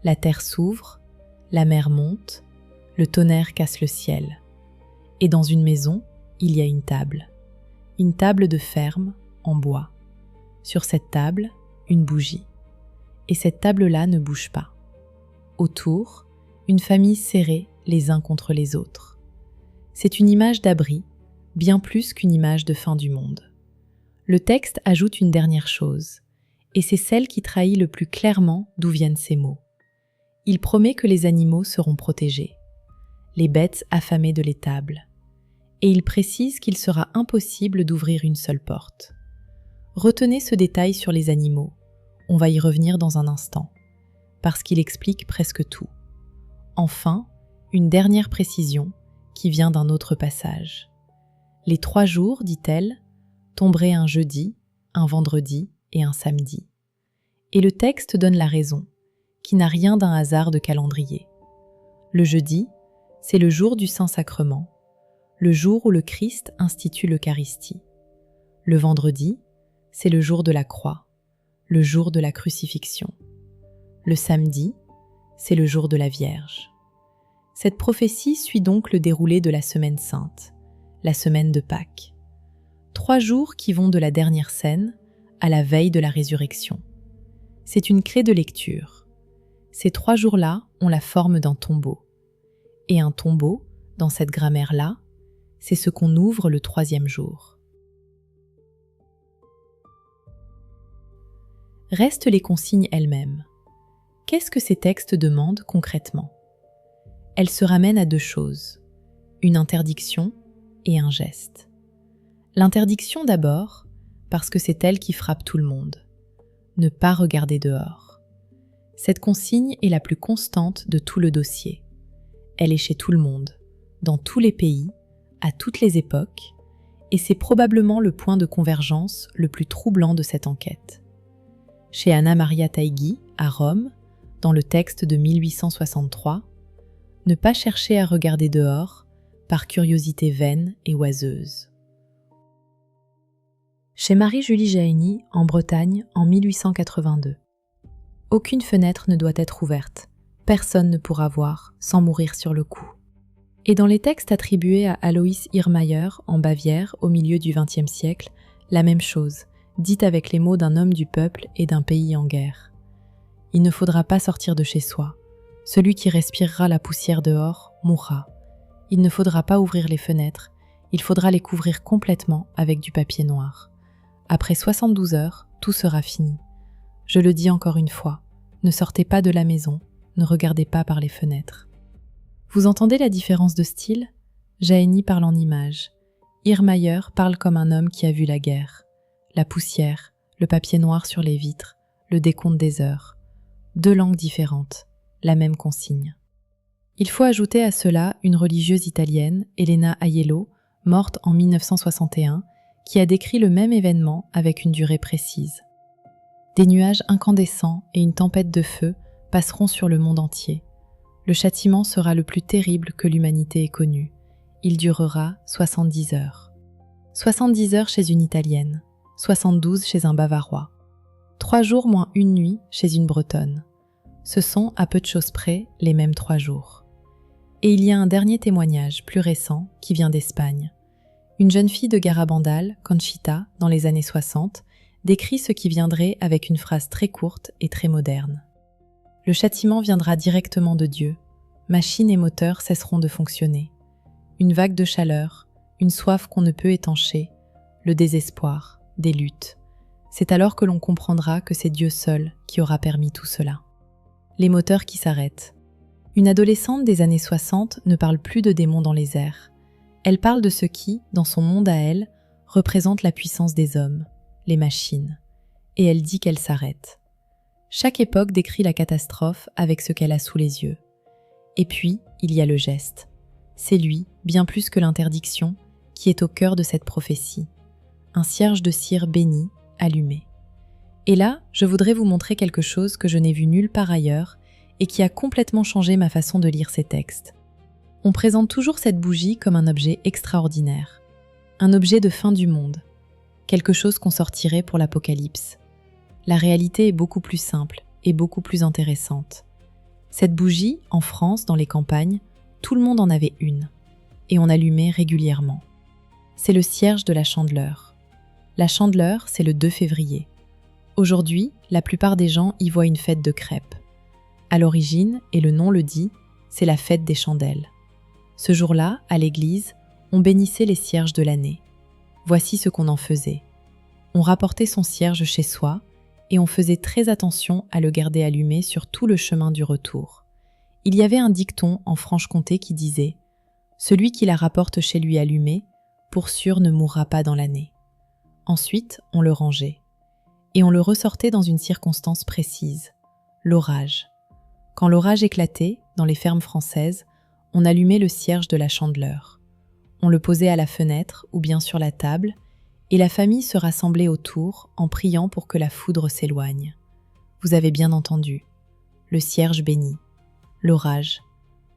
la terre s'ouvre, la mer monte, le tonnerre casse le ciel. Et dans une maison, il y a une table de ferme en bois. Sur cette table, une bougie. Et cette table-là ne bouge pas. Autour, une famille serrée les uns contre les autres. C'est une image d'abri, bien plus qu'une image de fin du monde. Le texte ajoute une dernière chose, et c'est celle qui trahit le plus clairement d'où viennent ces mots. Il promet que les animaux seront protégés, les bêtes affamées de l'étable, et il précise qu'il sera impossible d'ouvrir une seule porte. Retenez ce détail sur les animaux, on va y revenir dans un instant, parce qu'il explique presque tout. Enfin, une dernière précision qui vient d'un autre passage. Les 3 jours, dit-elle, tomberaient un jeudi, un vendredi et un samedi. Et le texte donne la raison, qui n'a rien d'un hasard de calendrier. Le jeudi, c'est le jour du Saint-Sacrement, le jour où le Christ institue l'Eucharistie. Le vendredi, c'est le jour de la croix, le jour de la crucifixion. Le samedi, c'est le jour de la Vierge. Cette prophétie suit donc le déroulé de la Semaine Sainte, la semaine de Pâques. 3 jours qui vont de la dernière scène à la veille de la résurrection. C'est une clé de lecture. Ces 3 jours-là ont la forme d'un tombeau. Et un tombeau, dans cette grammaire-là, c'est ce qu'on ouvre le 3e jour. Restent les consignes elles-mêmes. Qu'est-ce que ces textes demandent concrètement ? Elles se ramènent à 2 choses, une interdiction et un geste. L'interdiction d'abord, parce que c'est elle qui frappe tout le monde. Ne pas regarder dehors. Cette consigne est la plus constante de tout le dossier. Elle est chez tout le monde, dans tous les pays, à toutes les époques, et c'est probablement le point de convergence le plus troublant de cette enquête. Chez Anna Maria Taigui, à Rome, dans le texte de 1863, ne pas chercher à regarder dehors par curiosité vaine et oiseuse. Chez Marie-Julie Jahenny, en Bretagne, en 1882. Aucune fenêtre ne doit être ouverte, personne ne pourra voir sans mourir sur le coup. Et dans les textes attribués à Alois Irrmayer, en Bavière, au milieu du XXe siècle, la même chose, dite avec les mots d'un homme du peuple et d'un pays en guerre. Il ne faudra pas sortir de chez soi. Celui qui respirera la poussière dehors mourra. Il ne faudra pas ouvrir les fenêtres, il faudra les couvrir complètement avec du papier noir. Après 72 heures, tout sera fini. Je le dis encore une fois, ne sortez pas de la maison, ne regardez pas par les fenêtres. Vous entendez la différence de style ? Jahenny parle en images. Irmayer parle comme un homme qui a vu la guerre. La poussière, le papier noir sur les vitres, le décompte des heures. 2 langues différentes, la même consigne. Il faut ajouter à cela une religieuse italienne, Elena Aiello, morte en 1961, qui a décrit le même événement avec une durée précise. Des nuages incandescents et une tempête de feu passeront sur le monde entier. Le châtiment sera le plus terrible que l'humanité ait connu. Il durera 70 heures. 70 heures chez une Italienne, 72 chez un Bavarois. 3 jours moins une nuit chez une Bretonne. Ce sont, à peu de choses près, les mêmes 3 jours. Et il y a un dernier témoignage, plus récent, qui vient d'Espagne. Une jeune fille de Garabandal, Conchita, dans les années 60, décrit ce qui viendrait avec une phrase très courte et très moderne. Le châtiment viendra directement de Dieu. Machines et moteurs cesseront de fonctionner. Une vague de chaleur, une soif qu'on ne peut étancher, le désespoir, des luttes. C'est alors que l'on comprendra que c'est Dieu seul qui aura permis tout cela. Les moteurs qui s'arrêtent. Une adolescente des années 60 ne parle plus de démons dans les airs. Elle parle de ce qui, dans son monde à elle, représente la puissance des hommes, les machines. Et elle dit qu'elle s'arrête. Chaque époque décrit la catastrophe avec ce qu'elle a sous les yeux. Et puis, il y a le geste. C'est lui, bien plus que l'interdiction, qui est au cœur de cette prophétie. Un cierge de cire béni, allumé. Et là, je voudrais vous montrer quelque chose que je n'ai vu nulle part ailleurs et qui a complètement changé ma façon de lire ces textes. On présente toujours cette bougie comme un objet extraordinaire, un objet de fin du monde, quelque chose qu'on sortirait pour l'Apocalypse. La réalité est beaucoup plus simple et beaucoup plus intéressante. Cette bougie, en France, dans les campagnes, tout le monde en avait une, et on allumait régulièrement. C'est le cierge de la Chandeleur. La Chandeleur, c'est le 2 février. Aujourd'hui, la plupart des gens y voient une fête de crêpes. À l'origine, et le nom le dit, c'est la fête des chandelles. Ce jour-là, à l'église, on bénissait les cierges de l'année. Voici ce qu'on en faisait. On rapportait son cierge chez soi et on faisait très attention à le garder allumé sur tout le chemin du retour. Il y avait un dicton en Franche-Comté qui disait « Celui qui la rapporte chez lui allumé, pour sûr ne mourra pas dans l'année ». Ensuite, on le rangeait. Et on le ressortait dans une circonstance précise, l'orage. Quand l'orage éclatait, dans les fermes françaises, on allumait le cierge de la Chandeleur. On le posait à la fenêtre ou bien sur la table, et la famille se rassemblait autour en priant pour que la foudre s'éloigne. Vous avez bien entendu, le cierge béni, l'orage,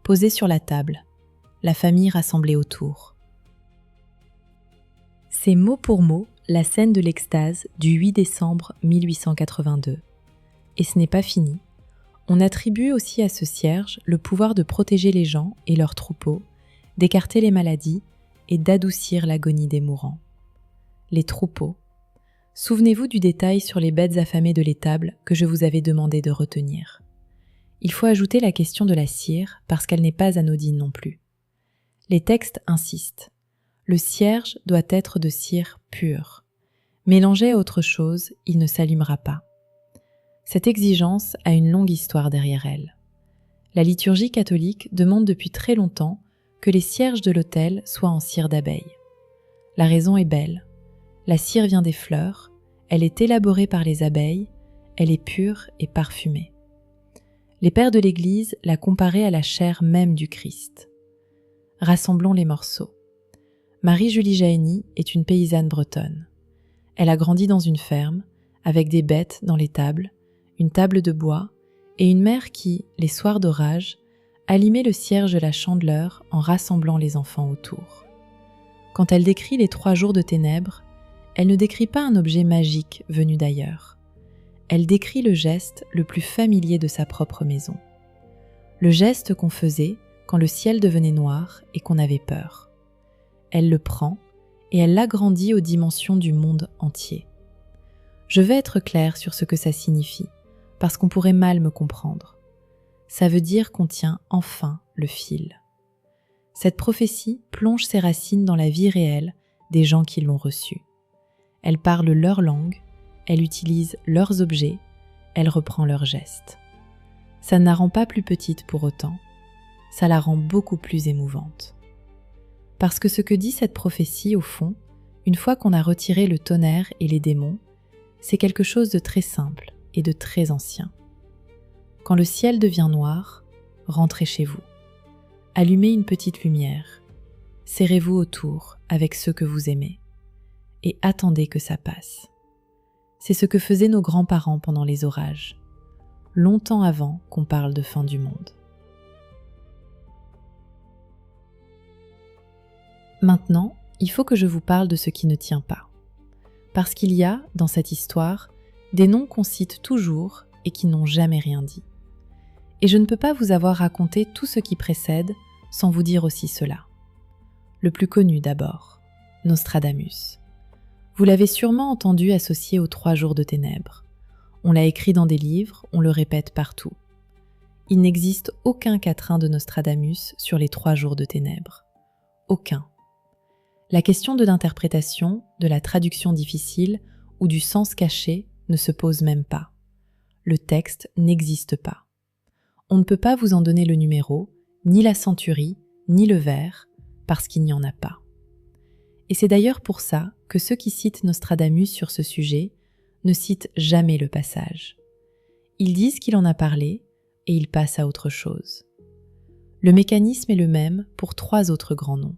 posé sur la table, la famille rassemblée autour. C'est mot pour mot la scène de l'extase du 8 décembre 1882. Et ce n'est pas fini. On attribue aussi à ce cierge le pouvoir de protéger les gens et leurs troupeaux, d'écarter les maladies et d'adoucir l'agonie des mourants. Les troupeaux. Souvenez-vous du détail sur les bêtes affamées de l'étable que je vous avais demandé de retenir. Il faut ajouter la question de la cire parce qu'elle n'est pas anodine non plus. Les textes insistent. Le cierge doit être de cire pure. Mélangé à autre chose, il ne s'allumera pas. Cette exigence a une longue histoire derrière elle. La liturgie catholique demande depuis très longtemps que les cierges de l'autel soient en cire d'abeille. La raison est belle. La cire vient des fleurs, elle est élaborée par les abeilles, elle est pure et parfumée. Les pères de l'Église la comparaient à la chair même du Christ. Rassemblons les morceaux. Marie-Julie Jahenny est une paysanne bretonne. Elle a grandi dans une ferme, avec des bêtes dans l'étable, une table de bois et une mère qui, les soirs d'orage, allumait le cierge de la Chandeleur en rassemblant les enfants autour. Quand elle décrit les 3 jours de ténèbres, elle ne décrit pas un objet magique venu d'ailleurs. Elle décrit le geste le plus familier de sa propre maison. Le geste qu'on faisait quand le ciel devenait noir et qu'on avait peur. Elle le prend et elle l'agrandit aux dimensions du monde entier. Je vais être claire sur ce que ça signifie, parce qu'on pourrait mal me comprendre. Ça veut dire qu'on tient enfin le fil. Cette prophétie plonge ses racines dans la vie réelle des gens qui l'ont reçue. Elle parle leur langue, elle utilise leurs objets, elle reprend leurs gestes. Ça ne la rend pas plus petite pour autant, ça la rend beaucoup plus émouvante. Parce que ce que dit cette prophétie, au fond, une fois qu'on a retiré le tonnerre et les démons, c'est quelque chose de très simple et de très ancien. Quand le ciel devient noir, rentrez chez vous. Allumez une petite lumière. Serrez-vous autour avec ceux que vous aimez. Et attendez que ça passe. C'est ce que faisaient nos grands-parents pendant les orages, longtemps avant qu'on parle de fin du monde. Maintenant, il faut que je vous parle de ce qui ne tient pas. Parce qu'il y a, dans cette histoire, des noms qu'on cite toujours et qui n'ont jamais rien dit. Et je ne peux pas vous avoir raconté tout ce qui précède sans vous dire aussi cela. Le plus connu d'abord, Nostradamus. Vous l'avez sûrement entendu associé aux 3 jours de ténèbres. On l'a écrit dans des livres, on le répète partout. Il n'existe aucun quatrain de Nostradamus sur les 3 jours de ténèbres. Aucun. La question de l'interprétation, de la traduction difficile ou du sens caché ne se pose même pas. Le texte n'existe pas. On ne peut pas vous en donner le numéro, ni la centurie, ni le vers, parce qu'il n'y en a pas. Et c'est d'ailleurs pour ça que ceux qui citent Nostradamus sur ce sujet ne citent jamais le passage. Ils disent qu'il en a parlé et ils passent à autre chose. Le mécanisme est le même pour 3 autres grands noms.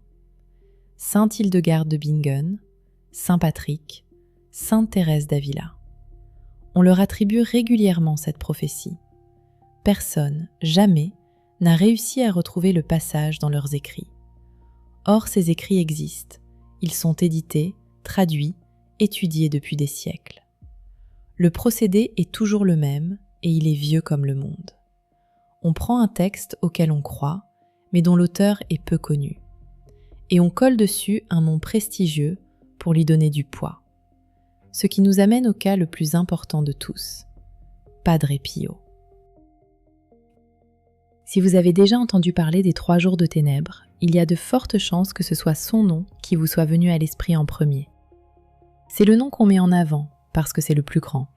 Sainte Hildegarde de Bingen, Saint Patrick, Sainte Thérèse d'Avila. On leur attribue régulièrement cette prophétie. Personne, jamais, n'a réussi à retrouver le passage dans leurs écrits. Or, ces écrits existent. Ils sont édités, traduits, étudiés depuis des siècles. Le procédé est toujours le même et il est vieux comme le monde. On prend un texte auquel on croit, mais dont l'auteur est peu connu. Et on colle dessus un nom prestigieux pour lui donner du poids. Ce qui nous amène au cas le plus important de tous, Padre Pio. Si vous avez déjà entendu parler des 3 jours de ténèbres, il y a de fortes chances que ce soit son nom qui vous soit venu à l'esprit en premier. C'est le nom qu'on met en avant, parce que c'est le plus grand.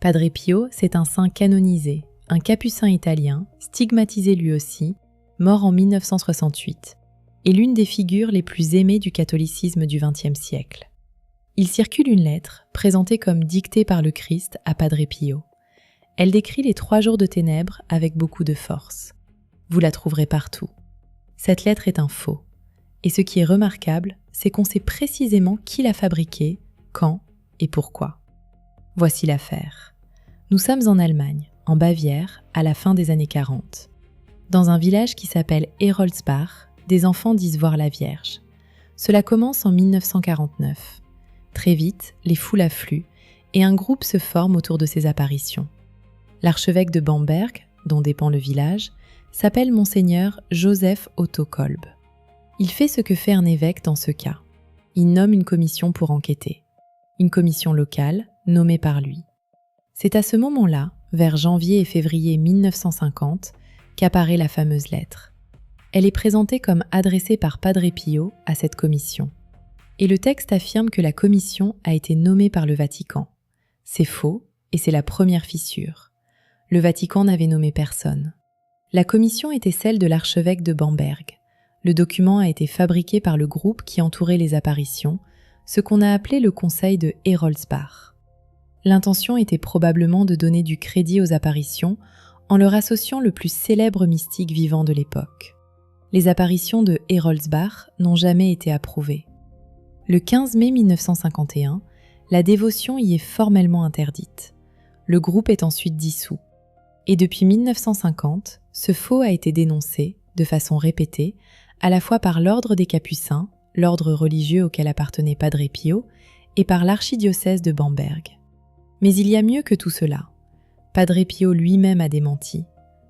Padre Pio, c'est un saint canonisé, un capucin italien, stigmatisé lui aussi, mort en 1968, et l'une des figures les plus aimées du catholicisme du XXe siècle. Il circule une lettre, présentée comme dictée par le Christ à Padre Pio. Elle décrit les 3 jours de ténèbres avec beaucoup de force. Vous la trouverez partout. Cette lettre est un faux. Et ce qui est remarquable, c'est qu'on sait précisément qui l'a fabriquée, quand et pourquoi. Voici l'affaire. Nous sommes en Allemagne, en Bavière, à la fin des années 40. Dans un village qui s'appelle Heroldsbach, des enfants disent voir la Vierge. Cela commence en 1949. Très vite, les foules affluent et un groupe se forme autour de ces apparitions. L'archevêque de Bamberg, dont dépend le village, s'appelle Monseigneur Joseph Otto Kolb. Il fait ce que fait un évêque dans ce cas. Il nomme une commission pour enquêter. Une commission locale, nommée par lui. C'est à ce moment-là, vers janvier et février 1950, qu'apparaît la fameuse lettre. Elle est présentée comme adressée par Padre Pio à cette commission. Et le texte affirme que la commission a été nommée par le Vatican. C'est faux, et c'est la première fissure. Le Vatican n'avait nommé personne. La commission était celle de l'archevêque de Bamberg. Le document a été fabriqué par le groupe qui entourait les apparitions, ce qu'on a appelé le conseil de Heroldsbach. L'intention était probablement de donner du crédit aux apparitions en leur associant le plus célèbre mystique vivant de l'époque. Les apparitions de Heroldsbach n'ont jamais été approuvées. Le 15 mai 1951, la dévotion y est formellement interdite. Le groupe est ensuite dissous. Et depuis 1950, ce faux a été dénoncé, de façon répétée, à la fois par l'ordre des Capucins, l'ordre religieux auquel appartenait Padre Pio, et par l'archidiocèse de Bamberg. Mais il y a mieux que tout cela. Padre Pio lui-même a démenti,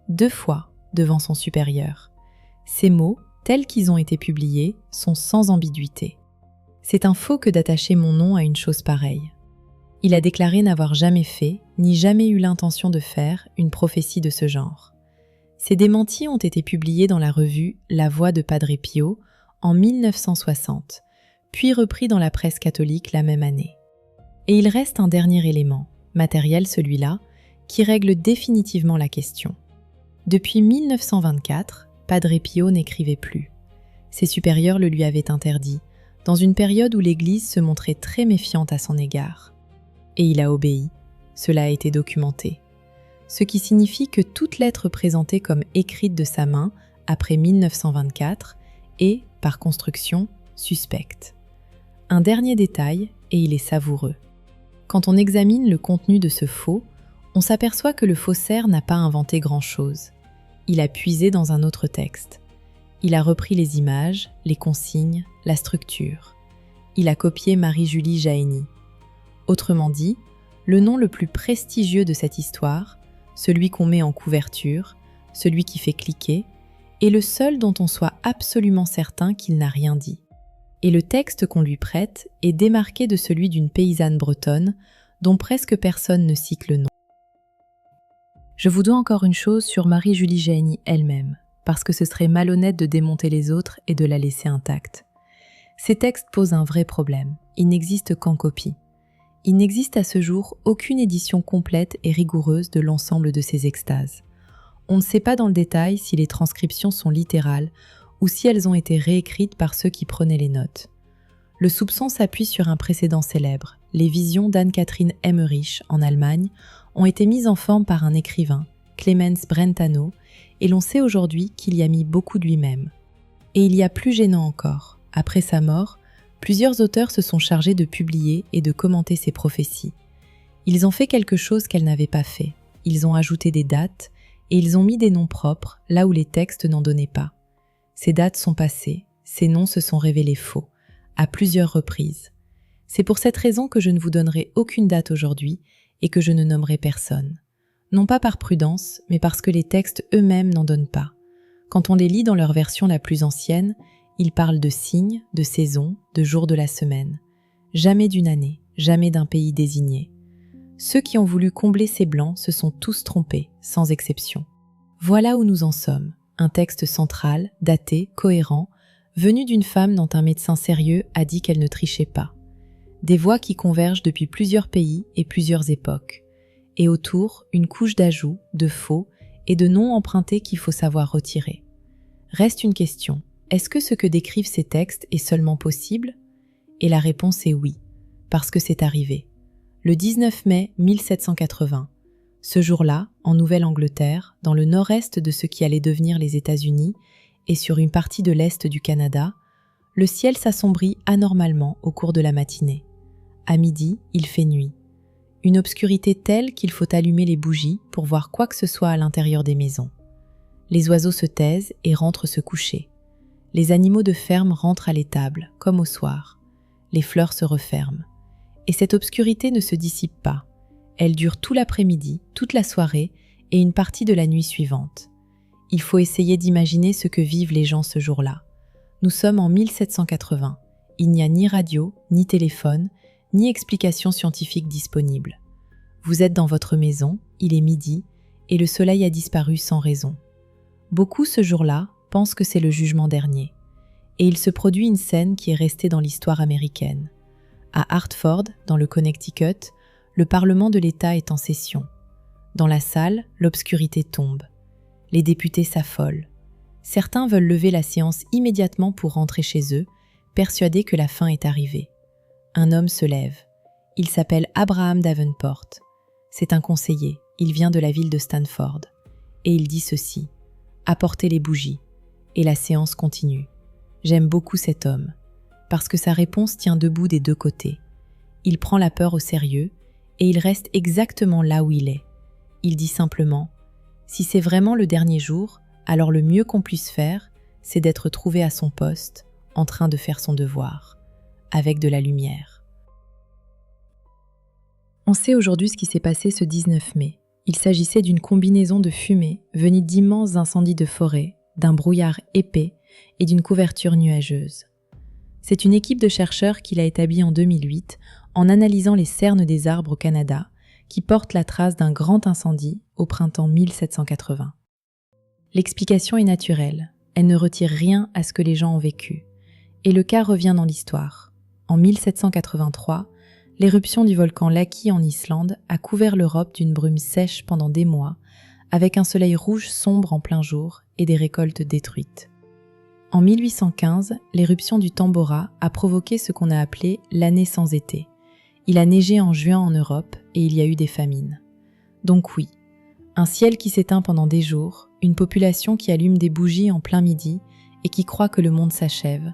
2 fois devant son supérieur. Ces mots, tels qu'ils ont été publiés, sont sans ambiguïté. C'est un faux que d'attacher mon nom à une chose pareille. Il a déclaré n'avoir jamais fait, ni jamais eu l'intention de faire, une prophétie de ce genre. Ces démentis ont été publiés dans la revue La Voix de Padre Pio en 1960, puis repris dans la presse catholique la même année. Et il reste un dernier élément, matériel celui-là, qui règle définitivement la question. Depuis 1924, Padre Pio n'écrivait plus. Ses supérieurs le lui avaient interdit, dans une période où l'Église se montrait très méfiante à son égard. Et il a obéi, cela a été documenté. Ce qui signifie que toute lettre présentée comme écrite de sa main après 1924 est, par construction, suspecte. Un dernier détail, et il est savoureux. Quand on examine le contenu de ce faux, on s'aperçoit que le faussaire n'a pas inventé grand-chose. Il a puisé dans un autre texte. Il a repris les images, les consignes, la structure. Il a copié Marie-Julie Jahenny. Autrement dit, le nom le plus prestigieux de cette histoire, celui qu'on met en couverture, celui qui fait cliquer, est le seul dont on soit absolument certain qu'il n'a rien dit. Et le texte qu'on lui prête est démarqué de celui d'une paysanne bretonne dont presque personne ne cite le nom. Je vous dois encore une chose sur Marie-Julie Jahenny elle-même, parce que ce serait malhonnête de démonter les autres et de la laisser intacte. Ces textes posent un vrai problème, ils n'existent qu'en copie. Il n'existe à ce jour aucune édition complète et rigoureuse de l'ensemble de ces extases. On ne sait pas dans le détail si les transcriptions sont littérales ou si elles ont été réécrites par ceux qui prenaient les notes. Le soupçon s'appuie sur un précédent célèbre. Les visions d'Anne-Catherine Emmerich en Allemagne ont été mises en forme par un écrivain, Clemens Brentano, et l'on sait aujourd'hui qu'il y a mis beaucoup de lui-même. Et il y a plus gênant encore. Après sa mort, plusieurs auteurs se sont chargés de publier et de commenter ses prophéties. Ils ont fait quelque chose qu'elles n'avaient pas fait. Ils ont ajouté des dates et ils ont mis des noms propres là où les textes n'en donnaient pas. Ces dates sont passées, ces noms se sont révélés faux, à plusieurs reprises. C'est pour cette raison que je ne vous donnerai aucune date aujourd'hui et que je ne nommerai personne. Non pas par prudence, mais parce que les textes eux-mêmes n'en donnent pas. Quand on les lit dans leur version la plus ancienne, ils parlent de signes, de saisons, de jours de la semaine. Jamais d'une année, jamais d'un pays désigné. Ceux qui ont voulu combler ces blancs se sont tous trompés, sans exception. Voilà où nous en sommes. Un texte central, daté, cohérent, venu d'une femme dont un médecin sérieux a dit qu'elle ne trichait pas. Des voix qui convergent depuis plusieurs pays et plusieurs époques. Et autour, une couche d'ajouts, de faux et de noms empruntés qu'il faut savoir retirer. Reste une question. Est-ce que ce que décrivent ces textes est seulement possible ? Et la réponse est oui, parce que c'est arrivé. Le 19 mai 1780, ce jour-là, en Nouvelle-Angleterre, dans le nord-est de ce qui allait devenir les États-Unis et sur une partie de l'est du Canada, le ciel s'assombrit anormalement au cours de la matinée. À midi, il fait nuit. Une obscurité telle qu'il faut allumer les bougies pour voir quoi que ce soit à l'intérieur des maisons. Les oiseaux se taisent et rentrent se coucher. Les animaux de ferme rentrent à l'étable, comme au soir. Les fleurs se referment. Et cette obscurité ne se dissipe pas. Elle dure tout l'après-midi, toute la soirée et une partie de la nuit suivante. Il faut essayer d'imaginer ce que vivent les gens ce jour-là. Nous sommes en 1780. Il n'y a ni radio, ni téléphone, ni explication scientifique disponible. Vous êtes dans votre maison, il est midi, et le soleil a disparu sans raison. Beaucoup ce jour-là pensent que c'est le jugement dernier. Et il se produit une scène qui est restée dans l'histoire américaine. À Hartford, dans le Connecticut, le Parlement de l'État est en session. Dans la salle, l'obscurité tombe. Les députés s'affolent. Certains veulent lever la séance immédiatement pour rentrer chez eux, persuadés que la fin est arrivée. Un homme se lève. Il s'appelle Abraham Davenport. C'est un conseiller, il vient de la ville de Stanford. Et il dit ceci: « Apportez les bougies. » Et la séance continue. J'aime beaucoup cet homme, parce que sa réponse tient debout des deux côtés. Il prend la peur au sérieux, et il reste exactement là où il est. Il dit simplement: « Si c'est vraiment le dernier jour, alors le mieux qu'on puisse faire, c'est d'être trouvé à son poste, en train de faire son devoir, avec de la lumière. » On sait aujourd'hui ce qui s'est passé ce 19 mai. Il s'agissait d'une combinaison de fumée venue d'immenses incendies de forêt, d'un brouillard épais et d'une couverture nuageuse. C'est une équipe de chercheurs qui l'a établi en 2008 en analysant les cernes des arbres au Canada qui portent la trace d'un grand incendie au printemps 1780. L'explication est naturelle, elle ne retire rien à ce que les gens ont vécu. Et le cas revient dans l'histoire. En 1783, l'éruption du volcan Laki en Islande a couvert l'Europe d'une brume sèche pendant des mois, avec un soleil rouge sombre en plein jour et des récoltes détruites. En 1815, l'éruption du Tambora a provoqué ce qu'on a appelé l'année sans été. Il a neigé en juin en Europe et il y a eu des famines. Donc oui, un ciel qui s'éteint pendant des jours, une population qui allume des bougies en plein midi et qui croit que le monde s'achève,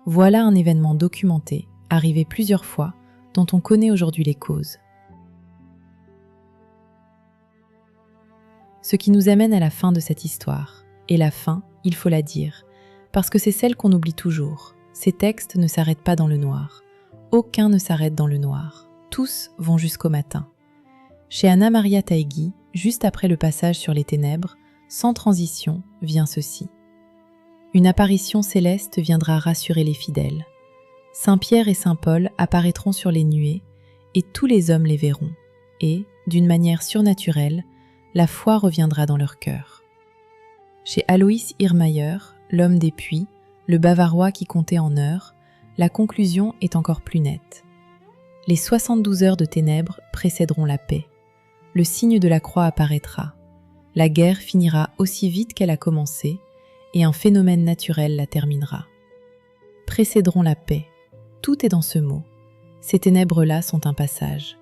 voilà un événement documenté, arrivé plusieurs fois, dont on connaît aujourd'hui les causes. Ce qui nous amène à la fin de cette histoire. Et la fin, il faut la dire, parce que c'est celle qu'on oublie toujours. Ces textes ne s'arrêtent pas dans le noir. Aucun ne s'arrête dans le noir. Tous vont jusqu'au matin. Chez Anna Maria Taigi, juste après le passage sur les ténèbres, sans transition, vient ceci. Une apparition céleste viendra rassurer les fidèles. Saint Pierre et Saint Paul apparaîtront sur les nuées, et tous les hommes les verront, et, d'une manière surnaturelle, la foi reviendra dans leur cœur. Chez Alois Irrmayer, l'homme des puits, le Bavarois qui comptait en heures, la conclusion est encore plus nette. Les 72 heures de ténèbres précéderont la paix. Le signe de la croix apparaîtra. La guerre finira aussi vite qu'elle a commencé, et un phénomène naturel la terminera. Précéderont la paix. Tout est dans ce mot. Ces ténèbres-là sont un passage.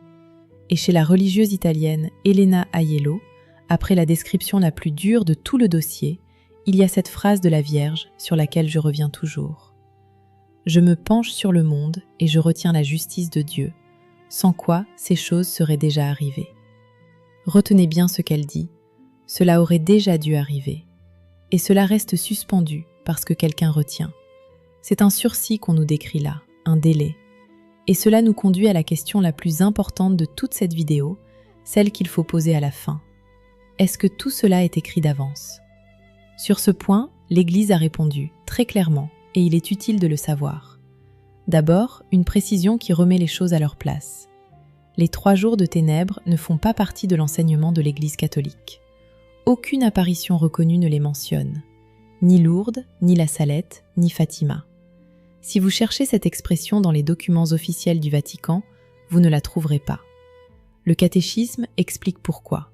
Et chez la religieuse italienne Elena Aiello, après la description la plus dure de tout le dossier, il y a cette phrase de la Vierge sur laquelle je reviens toujours. « Je me penche sur le monde et je retiens la justice de Dieu, sans quoi ces choses seraient déjà arrivées. » Retenez bien ce qu'elle dit, cela aurait déjà dû arriver. Et cela reste suspendu parce que quelqu'un retient. C'est un sursis qu'on nous décrit là, un délai. Et cela nous conduit à la question la plus importante de toute cette vidéo, celle qu'il faut poser à la fin. Est-ce que tout cela est écrit d'avance ? Sur ce point, l'Église a répondu très clairement, et il est utile de le savoir. D'abord, une précision qui remet les choses à leur place. Les 3 jours de ténèbres ne font pas partie de l'enseignement de l'Église catholique. Aucune apparition reconnue ne les mentionne. Ni Lourdes, ni la Salette, ni Fatima. Si vous cherchez cette expression dans les documents officiels du Vatican, vous ne la trouverez pas. Le catéchisme explique pourquoi.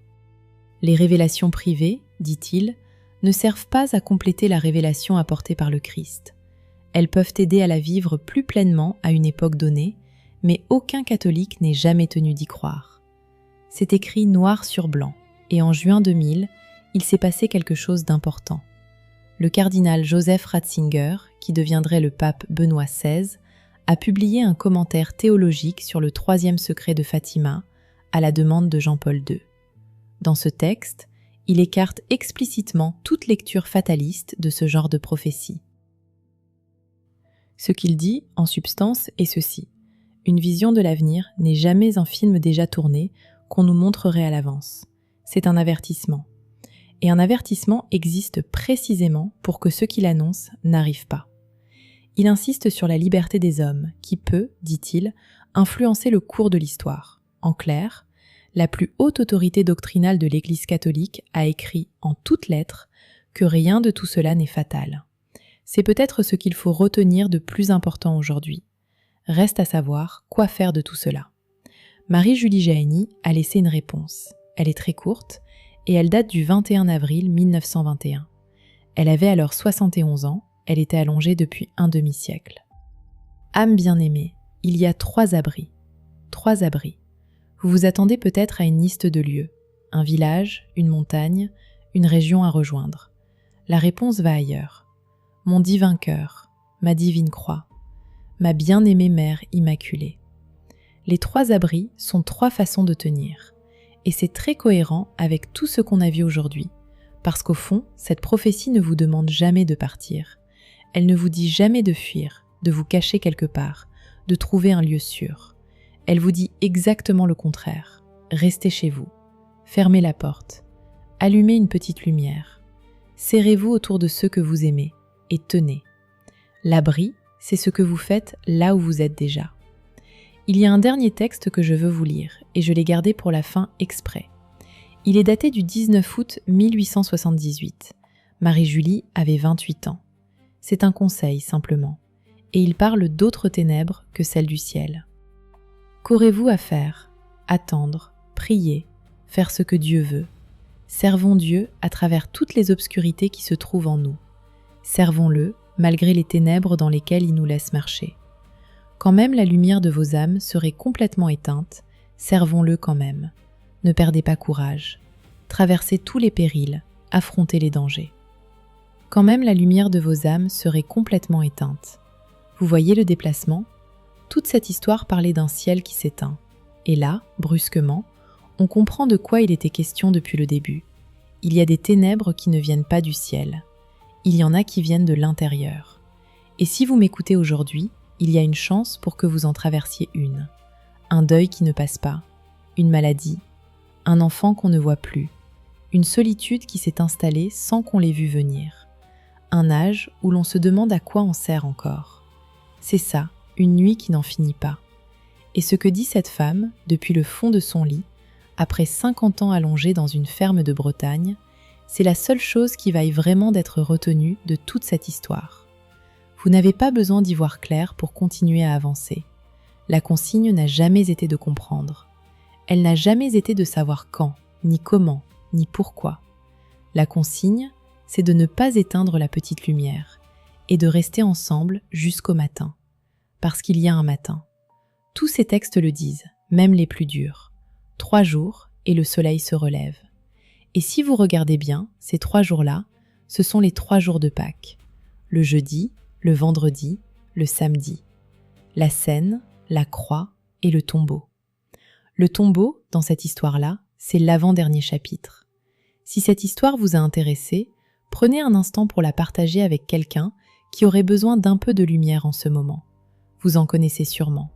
Les révélations privées, dit-il, ne servent pas à compléter la révélation apportée par le Christ. Elles peuvent aider à la vivre plus pleinement à une époque donnée, mais aucun catholique n'est jamais tenu d'y croire. C'est écrit noir sur blanc, et en juin 2000, il s'est passé quelque chose d'important. Le cardinal Joseph Ratzinger, qui deviendrait le pape Benoît XVI, a publié un commentaire théologique sur le 3e secret de Fatima, à la demande de Jean-Paul II. Dans ce texte, il écarte explicitement toute lecture fataliste de ce genre de prophétie. Ce qu'il dit, en substance, est ceci. Une vision de l'avenir n'est jamais un film déjà tourné qu'on nous montrerait à l'avance. C'est un avertissement. Et un avertissement existe précisément pour que ceux qui l'annoncent n'arrivent pas. Il insiste sur la liberté des hommes, qui peut, dit-il, influencer le cours de l'histoire. En clair, la plus haute autorité doctrinale de l'Église catholique a écrit en toutes lettres que rien de tout cela n'est fatal. C'est peut-être ce qu'il faut retenir de plus important aujourd'hui. Reste à savoir quoi faire de tout cela. Marie-Julie Jahenny a laissé une réponse. Elle est très courte et elle date du 21 avril 1921. Elle avait alors 71 ans, elle était allongée depuis un demi-siècle. Âme bien-aimée, il y a 3 abris. 3 abris. Vous vous attendez peut-être à une liste de lieux, un village, une montagne, une région à rejoindre. La réponse va ailleurs. Mon divin cœur, ma divine croix, ma bien-aimée mère immaculée. Les 3 abris sont 3 façons de tenir, et c'est très cohérent avec tout ce qu'on a vu aujourd'hui, parce qu'au fond, cette prophétie ne vous demande jamais de partir. Elle ne vous dit jamais de fuir, de vous cacher quelque part, de trouver un lieu sûr. Elle vous dit exactement le contraire. Restez chez vous, fermez la porte, allumez une petite lumière, serrez-vous autour de ceux que vous aimez et tenez. L'abri, c'est ce que vous faites là où vous êtes déjà. Il y a un dernier texte que je veux vous lire et je l'ai gardé pour la fin exprès. Il est daté du 19 août 1878. Marie-Julie avait 28 ans. C'est un conseil simplement, et il parle d'autres ténèbres que celles du ciel. Qu'aurez-vous à faire ? Attendre, prier, faire ce que Dieu veut. Servons Dieu à travers toutes les obscurités qui se trouvent en nous. Servons-le malgré les ténèbres dans lesquelles il nous laisse marcher. Quand même la lumière de vos âmes serait complètement éteinte, servons-le quand même. Ne perdez pas courage. Traversez tous les périls, affrontez les dangers. Quand même la lumière de vos âmes serait complètement éteinte. Vous voyez le déplacement ? Toute cette histoire parlait d'un ciel qui s'éteint. Et là, brusquement, on comprend de quoi il était question depuis le début. Il y a des ténèbres qui ne viennent pas du ciel. Il y en a qui viennent de l'intérieur. Et si vous m'écoutez aujourd'hui, il y a une chance pour que vous en traversiez une. Un deuil qui ne passe pas, une maladie, un enfant qu'on ne voit plus, une solitude qui s'est installée sans qu'on l'ait vu venir, un âge où l'on se demande à quoi on sert encore. C'est ça, une nuit qui n'en finit pas. Et ce que dit cette femme, depuis le fond de son lit, après 50 ans allongée dans une ferme de Bretagne, c'est la seule chose qui vaille vraiment d'être retenue de toute cette histoire. Vous n'avez pas besoin d'y voir clair pour continuer à avancer. La consigne n'a jamais été de comprendre. Elle n'a jamais été de savoir quand, ni comment, ni pourquoi. La consigne, c'est de ne pas éteindre la petite lumière et de rester ensemble jusqu'au matin. Parce qu'il y a un matin. Tous ces textes le disent, même les plus durs. 3 jours et le soleil se relève. Et si vous regardez bien, ces 3 jours-là, ce sont les 3 jours de Pâques. Le jeudi, le vendredi, le samedi. La scène, la croix et le tombeau. Le tombeau, dans cette histoire-là, c'est l'avant-dernier chapitre. Si cette histoire vous a intéressé, prenez un instant pour la partager avec quelqu'un qui aurait besoin d'un peu de lumière en ce moment. Vous en connaissez sûrement.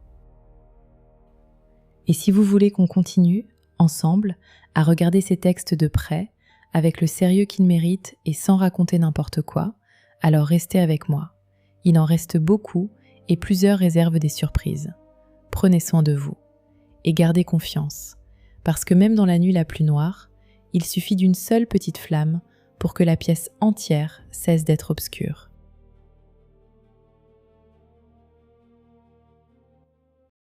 Et si vous voulez qu'on continue, ensemble, à regarder ces textes de près, avec le sérieux qu'ils méritent et sans raconter n'importe quoi, alors restez avec moi. Il en reste beaucoup et plusieurs réservent des surprises. Prenez soin de vous et gardez confiance, parce que même dans la nuit la plus noire, il suffit d'une seule petite flamme pour que la pièce entière cesse d'être obscure.